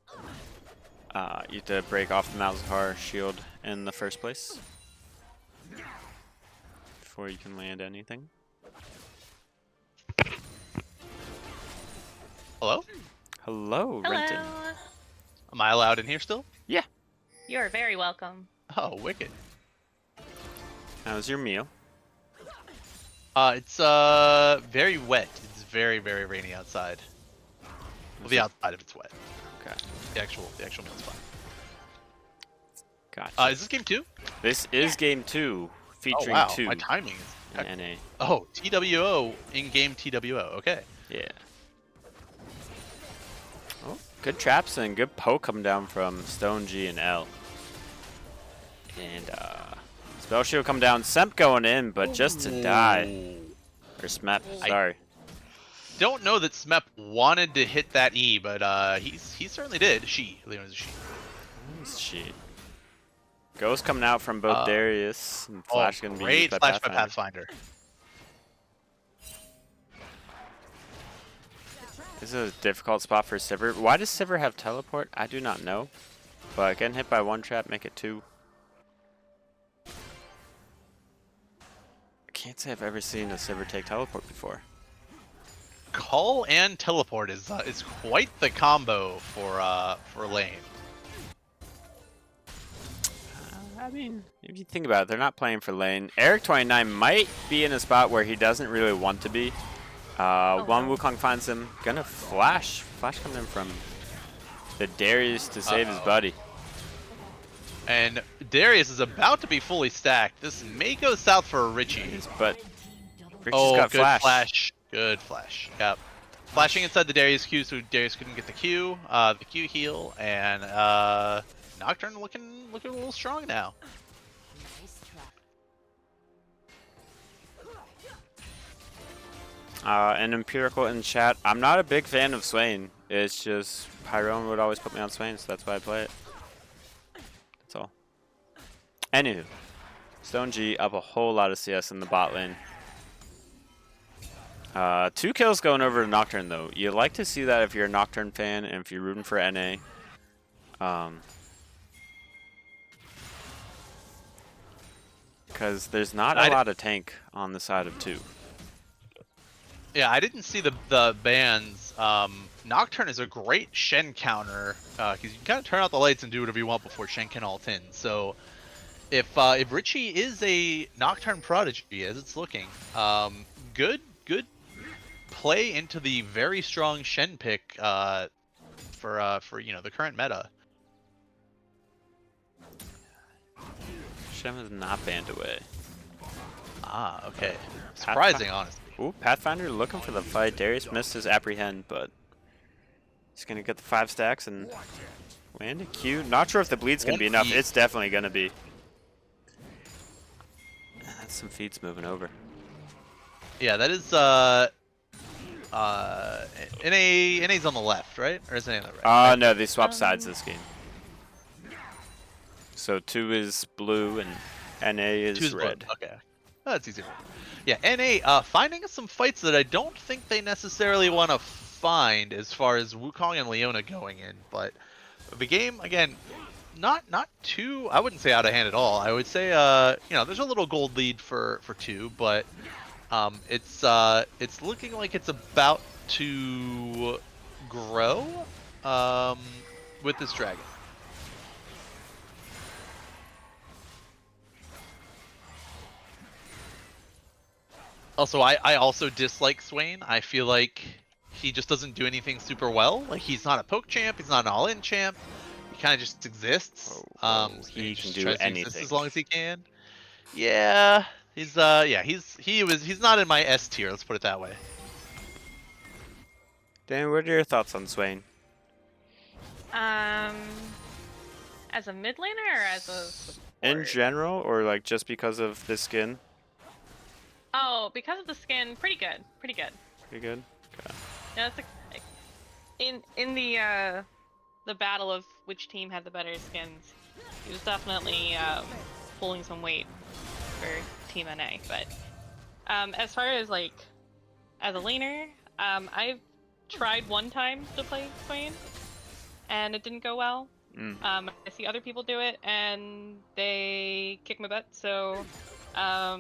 you have to break off the Malzahar shield in the first place before you can land anything. Hello? Hello, Renton. Hello. Am I allowed in here still? Yeah. You are very welcome. Oh, wicked. How's your meal? It's very wet. It's very, very rainy outside. Well, the outside if it's wet. Okay. The actual meal's fine. Gotcha. Is this game 2? This is game 2, Oh featuring wow, 2 my timing is. in NA. Oh, TWO in-game TWO. Okay. Yeah. Oh, good traps and good poke coming down from Stone G and L. And Spell Shield come down. Semp going in, but just to die. Or Smep, sorry. Don't know that Smep wanted to hit that E, but he certainly did. Leona's a she. Shit. Ghost coming out from both Darius and Flash gonna be great used by flash by Pathfinder. This is a difficult spot for Sivir. Why does Sivir have teleport? I do not know. But getting hit by one trap, make it 2. I can't say I've ever seen a Sivir take teleport before. Call and teleport is quite the combo for lane. I mean, if you think about it, they're not playing for lane. Eric29 might be in a spot where he doesn't really want to be. One Wukong finds him. Gonna flash. Flash coming in from the Darius to save his buddy. And Darius is about to be fully stacked. This may go south for Richie. But Richie's got good flash. Good flash. Yep. Flashing inside the Darius Q, so Darius couldn't get the Q heal, and Nocturne looking a little strong now. An Empirical in chat. I'm not a big fan of Swain. It's just Pyrone would always put me on Swain, so that's why I play it. That's all. Anywho, Stone G up a whole lot of CS in the bot lane. 2 kills going over to Nocturne though. You like to see that if you're a Nocturne fan and if you're rooting for NA. Because there's not a lot of tank on the side of 2. Yeah, I didn't see the bans. Nocturne is a great Shen counter because you can kind of turn out the lights and do whatever you want before Shen can ult in. So if Richie is a Nocturne prodigy as it's looking, good play into the very strong Shen pick for the current meta. Shen is not banned away. Ah, okay. Surprising, honestly. Ooh, Pathfinder looking for the fight. Darius missed his apprehend, but he's gonna get the 5 stacks and land a Q. Not sure if the bleed's gonna be enough. It's definitely gonna be. That's some feeds moving over. Yeah, that is NA's on the left, right? Or is NA on the right? No, they swap sides this game. So 2 is blue and NA is 2's red. blue. Okay. That's easy. Yeah, NA finding some fights that I don't think they necessarily want to find as far as Wukong and Leona going in, but the game again, not too. I wouldn't say out of hand at all. I would say you know, there's a little gold lead for two, but it's looking like it's about to grow with this dragon. Also, I also dislike Swain. I feel like he just doesn't do anything super well. Like, he's not a poke champ, he's not an all-in champ. He kind of just exists. Oh, So he can just do tries to exist anything. as long as he can. Yeah, he's he's not in my S tier. Let's put it that way. Dan, what are your thoughts on Swain? As a mid laner or as a support? In general, or like just because of the skin? Oh, because of the skin, pretty good. Pretty good. Pretty good. Okay. Yeah, it's in the battle of which team had the better skins, he was definitely pulling some weight for Team NA. But as far as like as a laner, I've tried one time to play Swain, and it didn't go well. I see other people do it, and they kick my butt. So I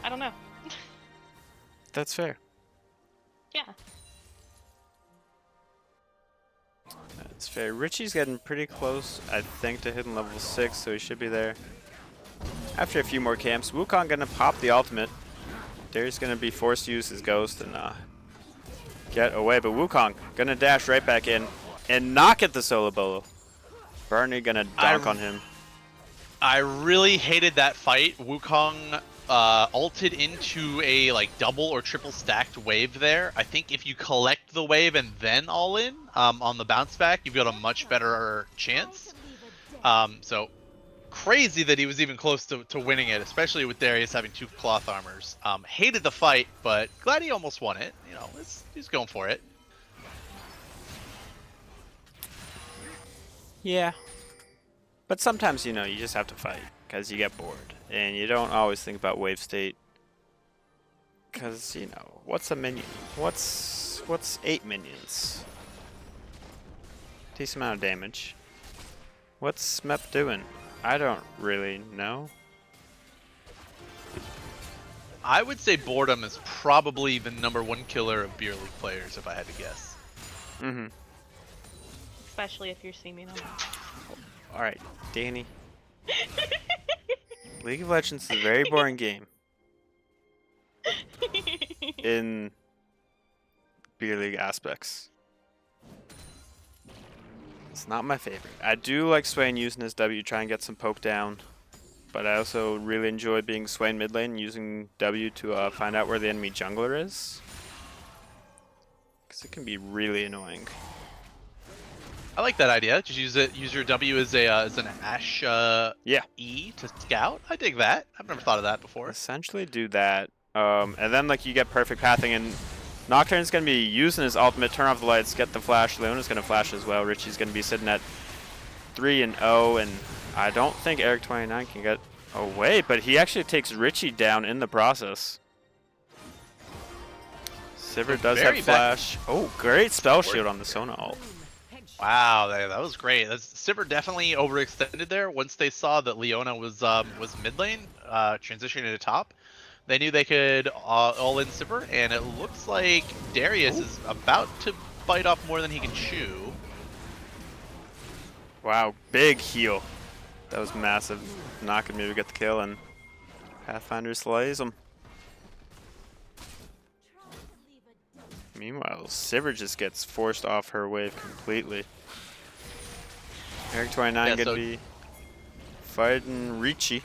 don't know. That's fair. Yeah. That's fair. Richie's getting pretty close, I think, to hitting level 6, so he should be there. After a few more camps, Wukong gonna pop the ultimate. Darius gonna be forced to use his ghost and get away, but Wukong gonna dash right back in and not get the solo bolo. Barney gonna dunk on him. I really hated that fight. Wukong ulted into a like double or triple stacked wave there. I think if you collect the wave and then all in on the bounce back, you've got a much better chance. So crazy that he was even close to winning it, especially with Darius having 2 cloth armors. Hated the fight, but glad he almost won it. You know, he's going for it. Yeah. But sometimes, you know, you just have to fight because you get bored. And you don't always think about wave state. Because, you know, what's a minion? What's 8 minions? Decent amount of damage. What's Smep doing? I don't really know. I would say boredom is probably the #1 killer of beer league players, if I had to guess. Mm-hmm. Especially if you're seeming alone. Alright, Danny. League of Legends is a very boring game. In beer league aspects. It's not my favorite. I do like Swain using his W to try and get some poke down. But I also really enjoy being Swain mid lane, using W to find out where the enemy jungler is. Because it can be really annoying. I like that idea. Just use your W as an Ashe Yeah. E to scout. I dig that. I've never thought of that before. Essentially do that. And then like you get perfect pathing, and Nocturne's going to be using his ultimate, turn off the lights, get the flash. Leona's going to flash as well. Richie's going to be sitting at 3-0, and I don't think Eric29 can get away, but he actually takes Richie down in the process. Sivir does have flash. Oh, great spell shield on the Sona ult. Wow, that was great. Sivir definitely overextended there. Once they saw that Leona was mid lane, transitioning to top, they knew they could all in Sivir, and it looks like Darius is about to bite off more than he can chew. Wow, big heal. That was massive. Not gonna be able to get the kill, and Pathfinder slays him. Meanwhile, Sivir just gets forced off her wave completely. Eric29 gonna be fighting Richie.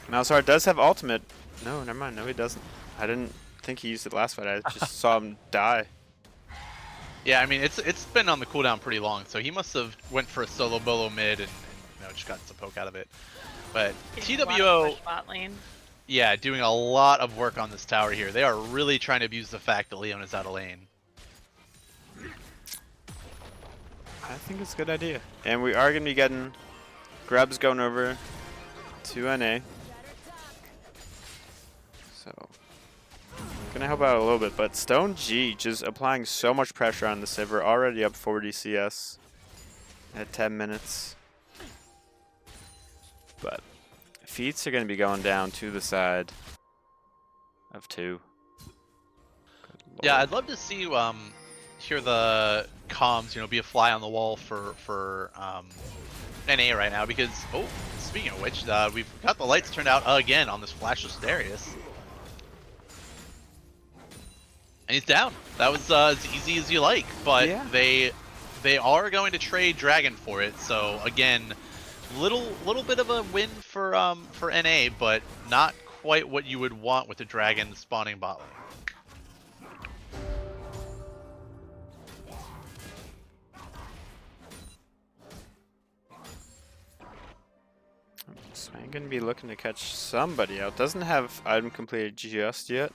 Malzahar does have ultimate. No, never mind. No, he doesn't. I didn't think he used it last fight. I just saw him die. Yeah, I mean it's been on the cooldown pretty long, so he must have went for a solo bolo mid and you know, just got some poke out of it. But TWO, yeah, doing a lot of work on this tower here. They are really trying to abuse the fact that Leona's out of lane. I think it's a good idea. And we are going to be getting grubs going over to NA. So, gonna help out a little bit, but Stone G just applying so much pressure on the Sivir, already up 40 CS at 10 minutes. But feats are gonna be going down to the side of 2. Yeah, I'd love to see hear the comms, be a fly on the wall for NA right now, because speaking of which, we've got the lights turned out again on this flashless Darius. And he's down. That was as easy as you like, but Yeah. they are going to trade Dragon for it. So again, little bit of a win for NA, but not quite what you would want with the Dragon spawning bot lane. Swain gonna be looking to catch somebody out. Doesn't have item completed just yet.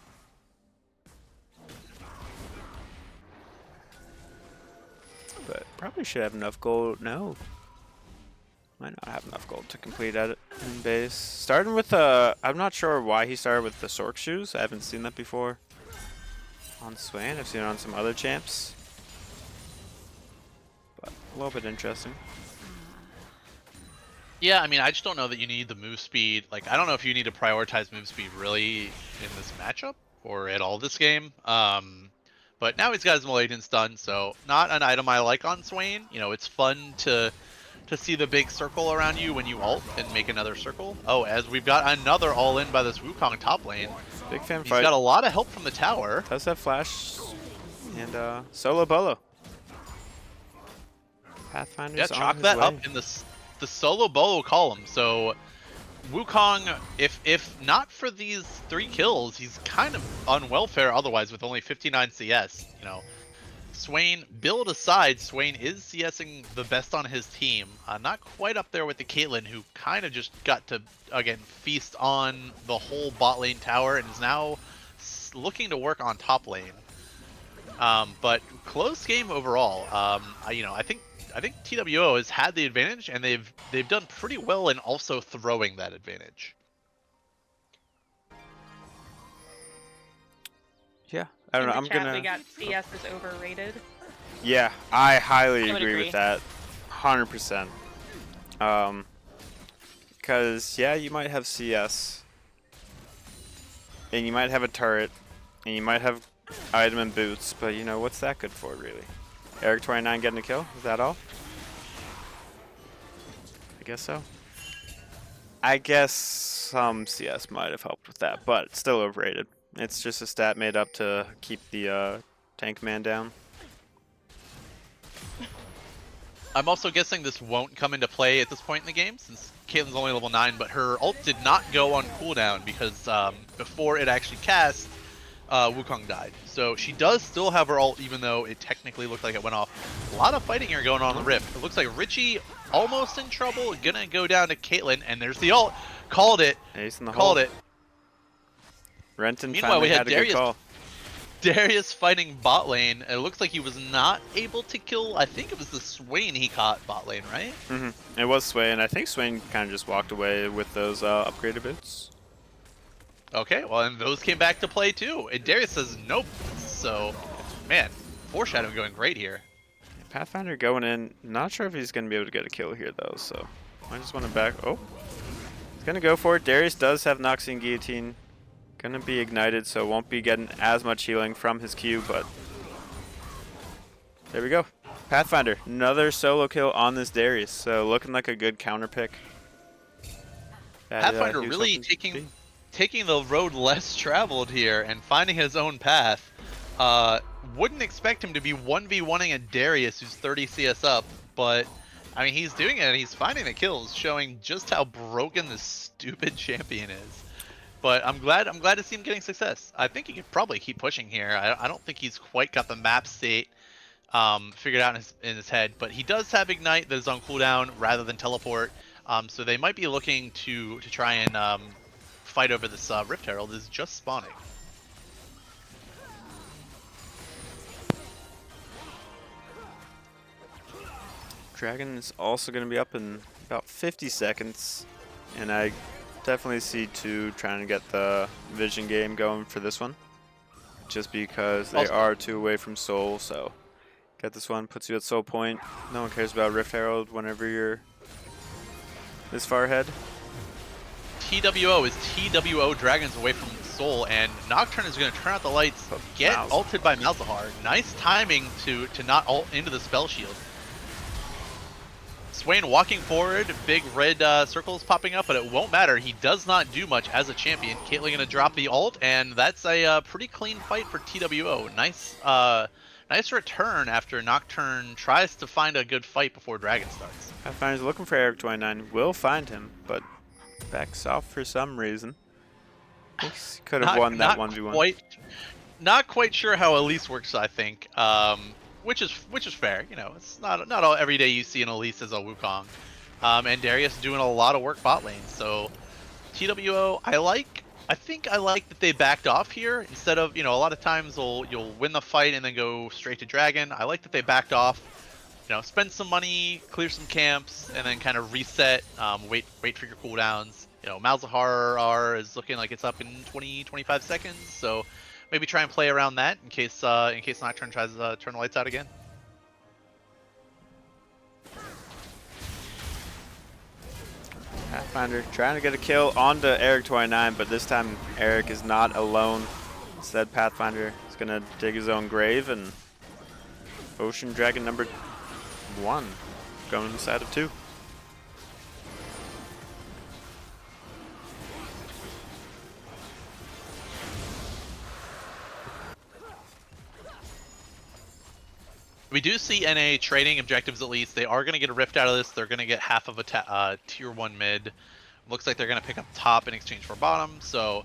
But probably should have enough gold. No. Might not have enough gold to complete at it in base. Starting with I'm not sure why he started with the Sork shoes. I haven't seen that before on Swain. I've seen it on some other champs. But a little bit interesting. Yeah, I mean, I just don't know that you need the move speed. Like, I don't know if you need to prioritize move speed really in this matchup or at all this game. But now he's got his Maladins done, so not an item I like on Swain. It's fun to see the big circle around you when you ult and make another circle. Oh, as we've got another all-in by this Wukong top lane. Big fan He's fight. got a lot of help from the tower. Does have flash and solo bolo. Pathfinder's Yeah, on chalk his that way. up in the solo bolo column. So Wukong, if not for these 3 kills, he's kind of on welfare otherwise with only 59 CS. Swain, build aside, Swain is CSing the best on his team. Not quite up there with the Caitlyn, who kind of just got to, again, feast on the whole bot lane tower and is now looking to work on top lane. But close game overall. I think TWO has had the advantage, and they've done pretty well in also throwing that advantage. Yeah, I don't know. In the I'm chat, we gonna. got CS is overrated. Yeah, I highly I would agree agree. with that. 100%. Because yeah, you might have CS, and you might have a turret, and you might have item and boots, but what's that good for, really? Eric 29 getting a kill? Is that all? I guess so. I guess some CS might have helped with that, but it's still overrated. It's just a stat made up to keep the tank man down. I'm also guessing this won't come into play at this point in the game, since Caitlyn's only level 9, but her ult did not go on cooldown because before it actually cast, Wukong died. So she does still have her ult, even though it technically looked like it went off. A lot of fighting here going on in the Rift. It looks like Richie almost in trouble, gonna go down to Caitlyn, and there's the ult. Called it. Ace in the Called hole. it. Renton Meanwhile, finally we had had a Darius good call. Darius fighting bot lane. It looks like he was not able to kill, I think it was the Swain he caught bot lane, right? It was Swain. I think Swain kind of just walked away with those upgraded boots. Okay, well, and those came back to play too. And Darius says nope. So, man, foreshadowing going great here. Pathfinder going in. Not sure if he's going to be able to get a kill here, though, so I just want to back. Oh, he's going to go for it. Darius does have Noxian Guillotine. Going to be ignited, so won't be getting as much healing from his Q, but there we go. Pathfinder, another solo kill on this Darius, so looking like a good counter pick. Pathfinder really taking the road less traveled here and finding his own path. Wouldn't expect him to be 1v1ing a Darius who's 30 CS up, but I mean, he's doing it and he's finding the kills, showing just how broken this stupid champion is. But I'm glad to see him getting success. I think he could probably keep pushing here. I don't think he's quite got the map state figured out in his head, but he does have Ignite that is on cooldown rather than teleport. So they might be looking to try and fight over this Rift Herald is just spawning. Dragon is also going to be up in about 50 seconds, and I definitely C2 trying to get the vision game going for this one. Just because they Also- are 2 away from Soul, so get this one, puts you at Soul Point. No one cares about Rift Herald whenever you're this far ahead. TWO is TWO Dragons away from Soul, and Nocturne is going to turn out the lights, get Mouse. ulted by Malzahar. Nice timing to not ult into the spell shield. Swain walking forward, big red circles popping up, but it won't matter. He does not do much as a champion. Caitlyn going to drop the ult, and that's a pretty clean fight for TWO. Nice return after Nocturne tries to find a good fight before Dragon starts. Pathfinder's looking for Eric29, will find him, but backs off for some reason. Thinks could have won that 1v1. Not quite sure how Elise works, I think. Which is fair. You know, it's not all every day you see an Elise as a Wukong. And Darius doing a lot of work bot lane. So TWO, I think I like that they backed off here instead of, you know, a lot of times you'll win the fight and then go straight to Dragon. I like that they backed off. You know, spend some money, clear some camps, and then kind of reset. Wait for your cooldowns. You know, Malzahar R is looking like it's up in 20-25 seconds. So maybe try and play around that in case Nocturne tries to turn the lights out again. Pathfinder trying to get a kill onto Eric29, but this time Eric is not alone. Instead, Pathfinder is going to dig his own grave, and Ocean Dragon number 1 going inside of 2. We do see NA trading objectives at least. They are going to get a rift out of this. They're going to get half of a tier 1 mid. Looks like they're going to pick up top in exchange for bottom. So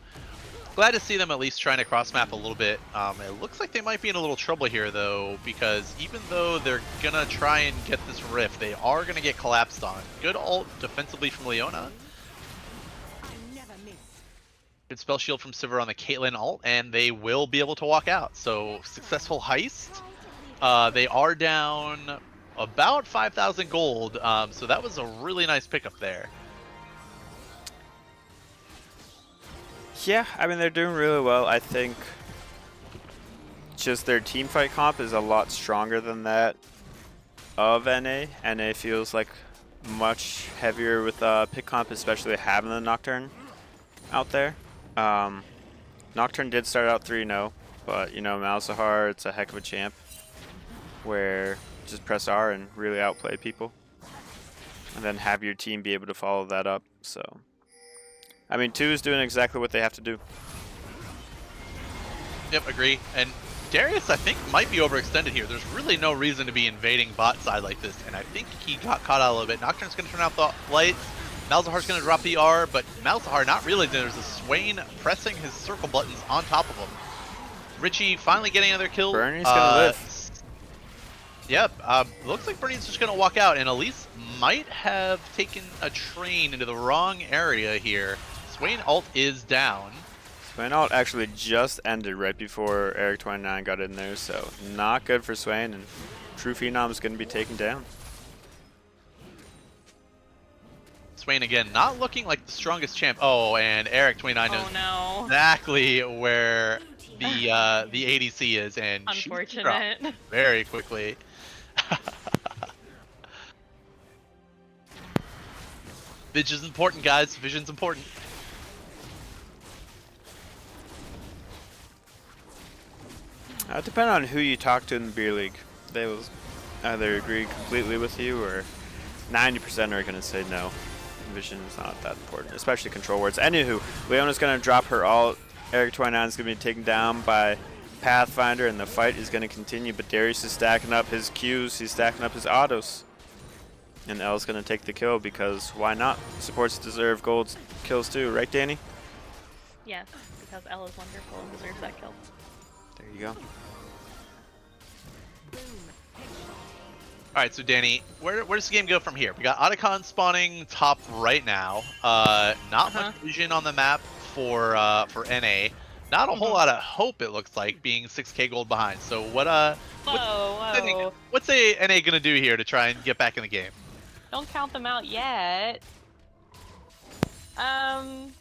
glad to see them at least trying to cross map a little bit. It looks like they might be in a little trouble here though, because even though they're going to try and get this rift, they are going to get collapsed on. Good ult defensively from Leona. Good spell shield from Sivir on the Caitlyn ult, and they will be able to walk out. So successful heist. They are down about 5,000 gold, so that was a really nice pickup there. Yeah, I mean, they're doing really well. I think just their team fight comp is a lot stronger than that of NA. NA feels like much heavier with pick comp, especially having the Nocturne out there. Nocturne did start out 3-0, but, you know, Malzahar, it's a heck of a champ where just press R and really outplay people, and then have your team be able to follow that up. So, I mean, 2 is doing exactly what they have to do. Yep, agree. And Darius, I think, might be overextended here. There's really no reason to be invading bot side like this, and I think he got caught out a little bit. Nocturne's going to turn out the lights. Malzahar's going to drop the R, but Malzahar not realizing there's a Swain pressing his circle buttons on top of him. Richie finally getting another kill. Bernie's going to live. Yep, looks like Bernie's just going to walk out, and Elise might have taken a train into the wrong area here. Swain ult is down. Swain ult actually just ended right before Eric29 got in there, so not good for Swain, and True Phenom is going to be taken down. Swain again, not looking like the strongest champ. Oh, and Eric29 knows exactly where the ADC is, and unfortunate. She very quickly. Vision's important, guys. Vision's important. Depending on who you talk to in the beer league, they will either agree completely with you, or 90% are going to say no. Vision is not that important, especially control words. Anywho, Leona's going to drop her ult. Eric29 is going to be taken down by Pathfinder, and the fight is going to continue, but Darius is stacking up his Qs, he's stacking up his autos. And L's going to take the kill, because why not? Supports deserve gold kills too, right, Danny? Yes, because L is wonderful and deserves that kill. There you go. Alright, so Danny, where does the game go from here? We got Otacon spawning top right now. Not much vision on the map for NA. Not a whole lot of hope, it looks like, being 6k gold behind. So what's NA gonna do here to try and get back in the game? Don't count them out yet. I've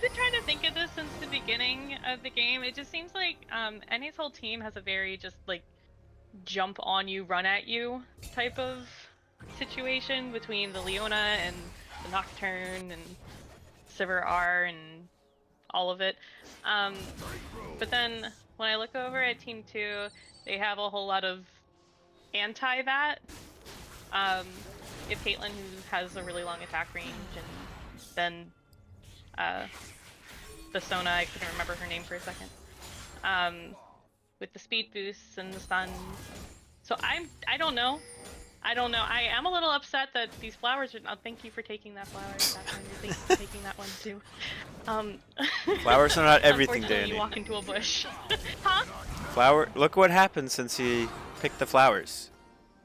been trying to think of this since the beginning of the game. It just seems like NA's whole team has a very just like jump on you, run at you type of situation between the Leona and the Nocturne and Sivir R and all of it. But then when I look over at Team 2, they have a whole lot of anti that. If Caitlyn, who has a really long attack range, and then the Sona, I couldn't remember her name for a second, with the speed boosts and the stun. So I don't know. I am a little upset that these flowers are. Oh, thank you for taking that flower. Thank you for taking that one too. Flowers are not everything, unfortunately, Danny. you walk into a bush. Huh? Flower. Look what happened since he picked the flowers.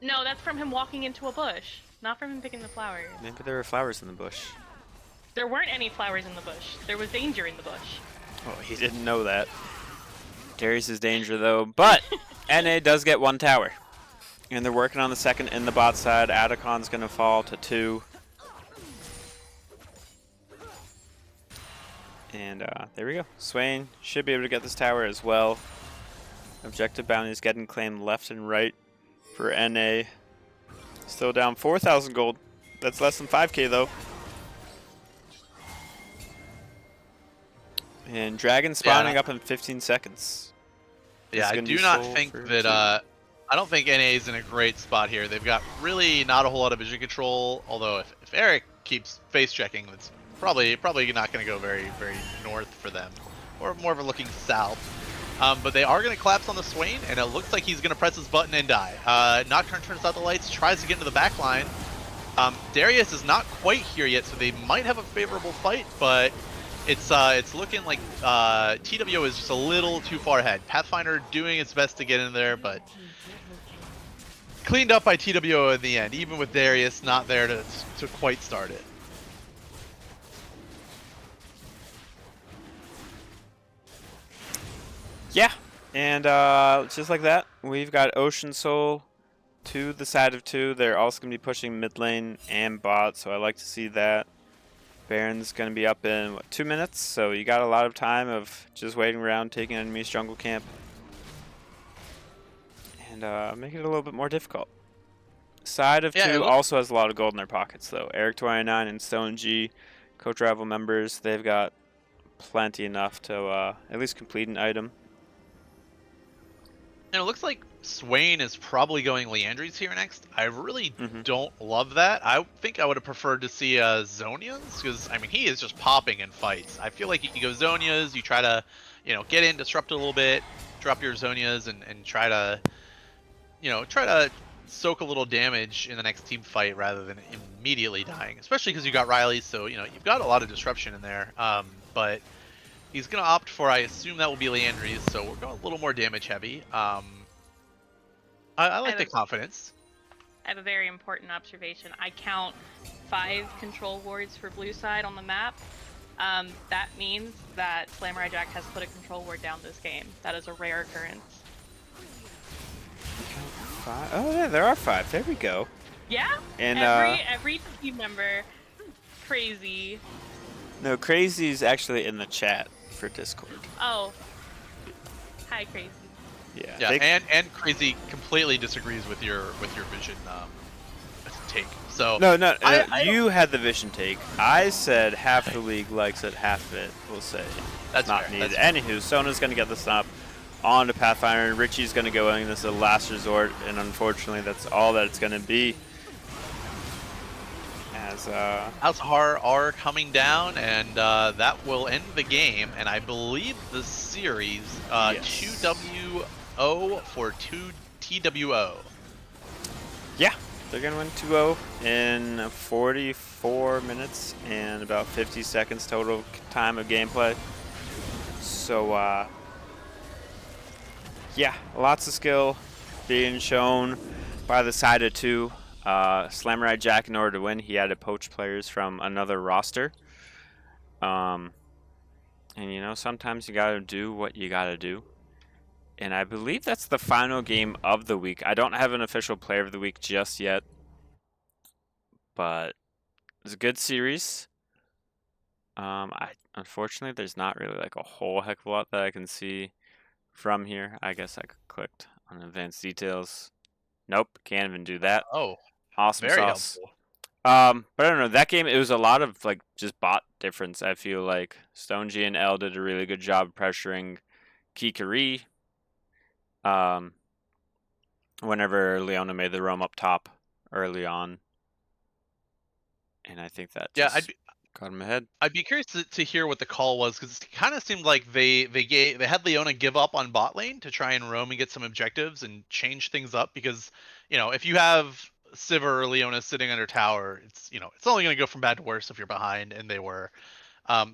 No, that's from him walking into a bush, not from him picking the flowers. Maybe there were flowers in the bush. There weren't any flowers in the bush. There was danger in the bush. Oh, he didn't know that. Darius is danger though, but NA does get 1 tower. And they're working on the second in the bot side. Adacon's gonna fall to 2. And there we go. Swain should be able to get this tower as well. Objective bounties getting claimed left and right for NA. Still down 4,000 gold. That's less than 5k though. And Dragon spawning up in 15 seconds. Yeah, I do not think that I don't think NA is in a great spot here. They've got really not a whole lot of vision control, although if Eric keeps face checking, that's probably not going to go very north for them, or more of a looking south. But they are going to collapse on the Swain, and it looks like he's going to press his button and die. Nocturne turns out the lights, tries to get into the back line. Darius is not quite here yet, so they might have a favorable fight, but it's looking like TWO is just a little too far ahead. Pathfinder doing its best to get in there, but cleaned up by TWO in the end, even with Darius not there to quite start it. Yeah, and just like that, we've got Ocean Soul to the side of 2. They're also going to be pushing mid lane and bot, so I like to see that. Baron's going to be up in, what, 2 minutes? So you got a lot of time of just waiting around, taking enemies jungle camp. And make it a little bit more difficult. Side of 2 also has a lot of gold in their pockets, though. Eric29 and Stone G, Coach Rival members, they've got plenty enough to at least complete an item. And it looks like Swain is probably going Leandries here next. I really don't love that. I think I would have preferred to see Zonia's, because I mean he is just popping in fights. I feel like you can go Zonia's, you try to, get in, disrupt it a little bit, drop your Zonia's, and try to, soak a little damage in the next team fight rather than immediately dying. Especially because you got Riley, so you've got a lot of disruption in there. But he's gonna opt for, I assume that will be Leandries, so we're going a little more damage heavy. I like the confidence. I have a very important observation. I count 5 control wards for blue side on the map. That means that Samurai Jack has put a control ward down this game. That is a rare occurrence. 5? Oh yeah, there are 5. There we go. Yeah. And every team member, crazy. No, Crazy's actually in the chat for Discord. Oh. Hi, Crazy. Yeah, and Crazy completely disagrees with your vision take. So no, you had the vision take. I said half the league likes it, half of it will say that's not fair. needed. That's Anywho, Sona's gonna get this up on to Pathfinder, and Richie's gonna go in. This is a last resort, and unfortunately, that's all that it's gonna be. As Alzahar are coming down, and that will end the game. And I believe the series 2-WO for 2-TWO. Yeah, they're gonna win 2-0 in 44 minutes and about 50 seconds total time of gameplay. So yeah, lots of skill being shown by the side of 2. Samurai Jack, in order to win, he had to poach players from another roster. And sometimes you gotta do what you gotta do. And I believe that's the final game of the week. I don't have an official player of the week just yet, but was a good series. Unfortunately there's not really like a whole heck of a lot that I can see from here. I guess I clicked on advanced details. Nope, can't even do that. Oh, Awesome very sauce. helpful. But I don't know. That game, it was a lot of like just bot difference. I feel like Stone G and L did a really good job pressuring Kikari. Whenever Leona made the roam up top early on, and I think that Yeah, just got him ahead. I'd be curious to hear what the call was because it kind of seemed like they had Leona give up on bot lane to try and roam and get some objectives and change things up because if you have Sivir or Leona sitting under tower, it's only going to go from bad to worse if you're behind, and they were.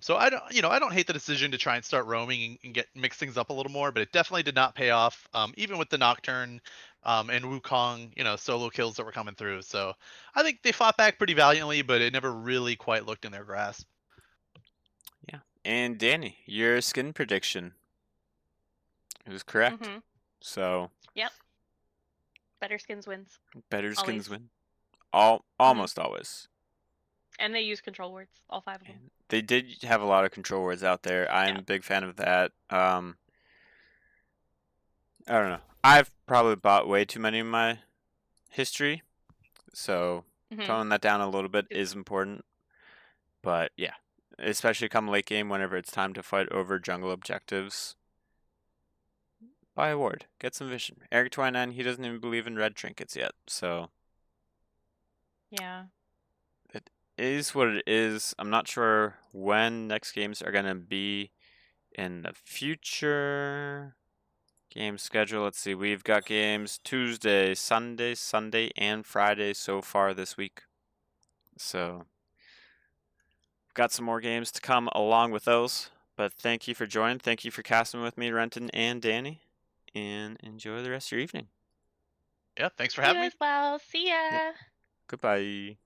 So I don't hate the decision to try and start roaming and get mix things up a little more, but it definitely did not pay off. Even with the Nocturne, and Wukong, solo kills that were coming through. So I think they fought back pretty valiantly, but it never really quite looked in their grasp. Yeah. And Danny, your skin prediction. It was correct. Mm-hmm. So Yep. Better skins wins. better skins Always. win. Almost always. And they use control words, all 5 of them. And they did have a lot of control words out there. I'm a big fan of that. I don't know. I've probably bought way too many in my history, so toning that down a little bit is important. But yeah, especially come late game whenever it's time to fight over jungle objectives. Buy a ward, get some vision. Eric 29, he doesn't even believe in red trinkets yet, so Yeah. it is what it is. I'm not sure when next games are gonna be in the future. Game schedule. Let's see. We've got games Tuesday, Sunday, and Friday so far this week. So, we've got some more games to come along with those. But thank you for joining. Thank you for casting with me, Renton and Danny. And enjoy the rest of your evening. Yeah, thanks for You having me. as well. See ya. Yep. Goodbye.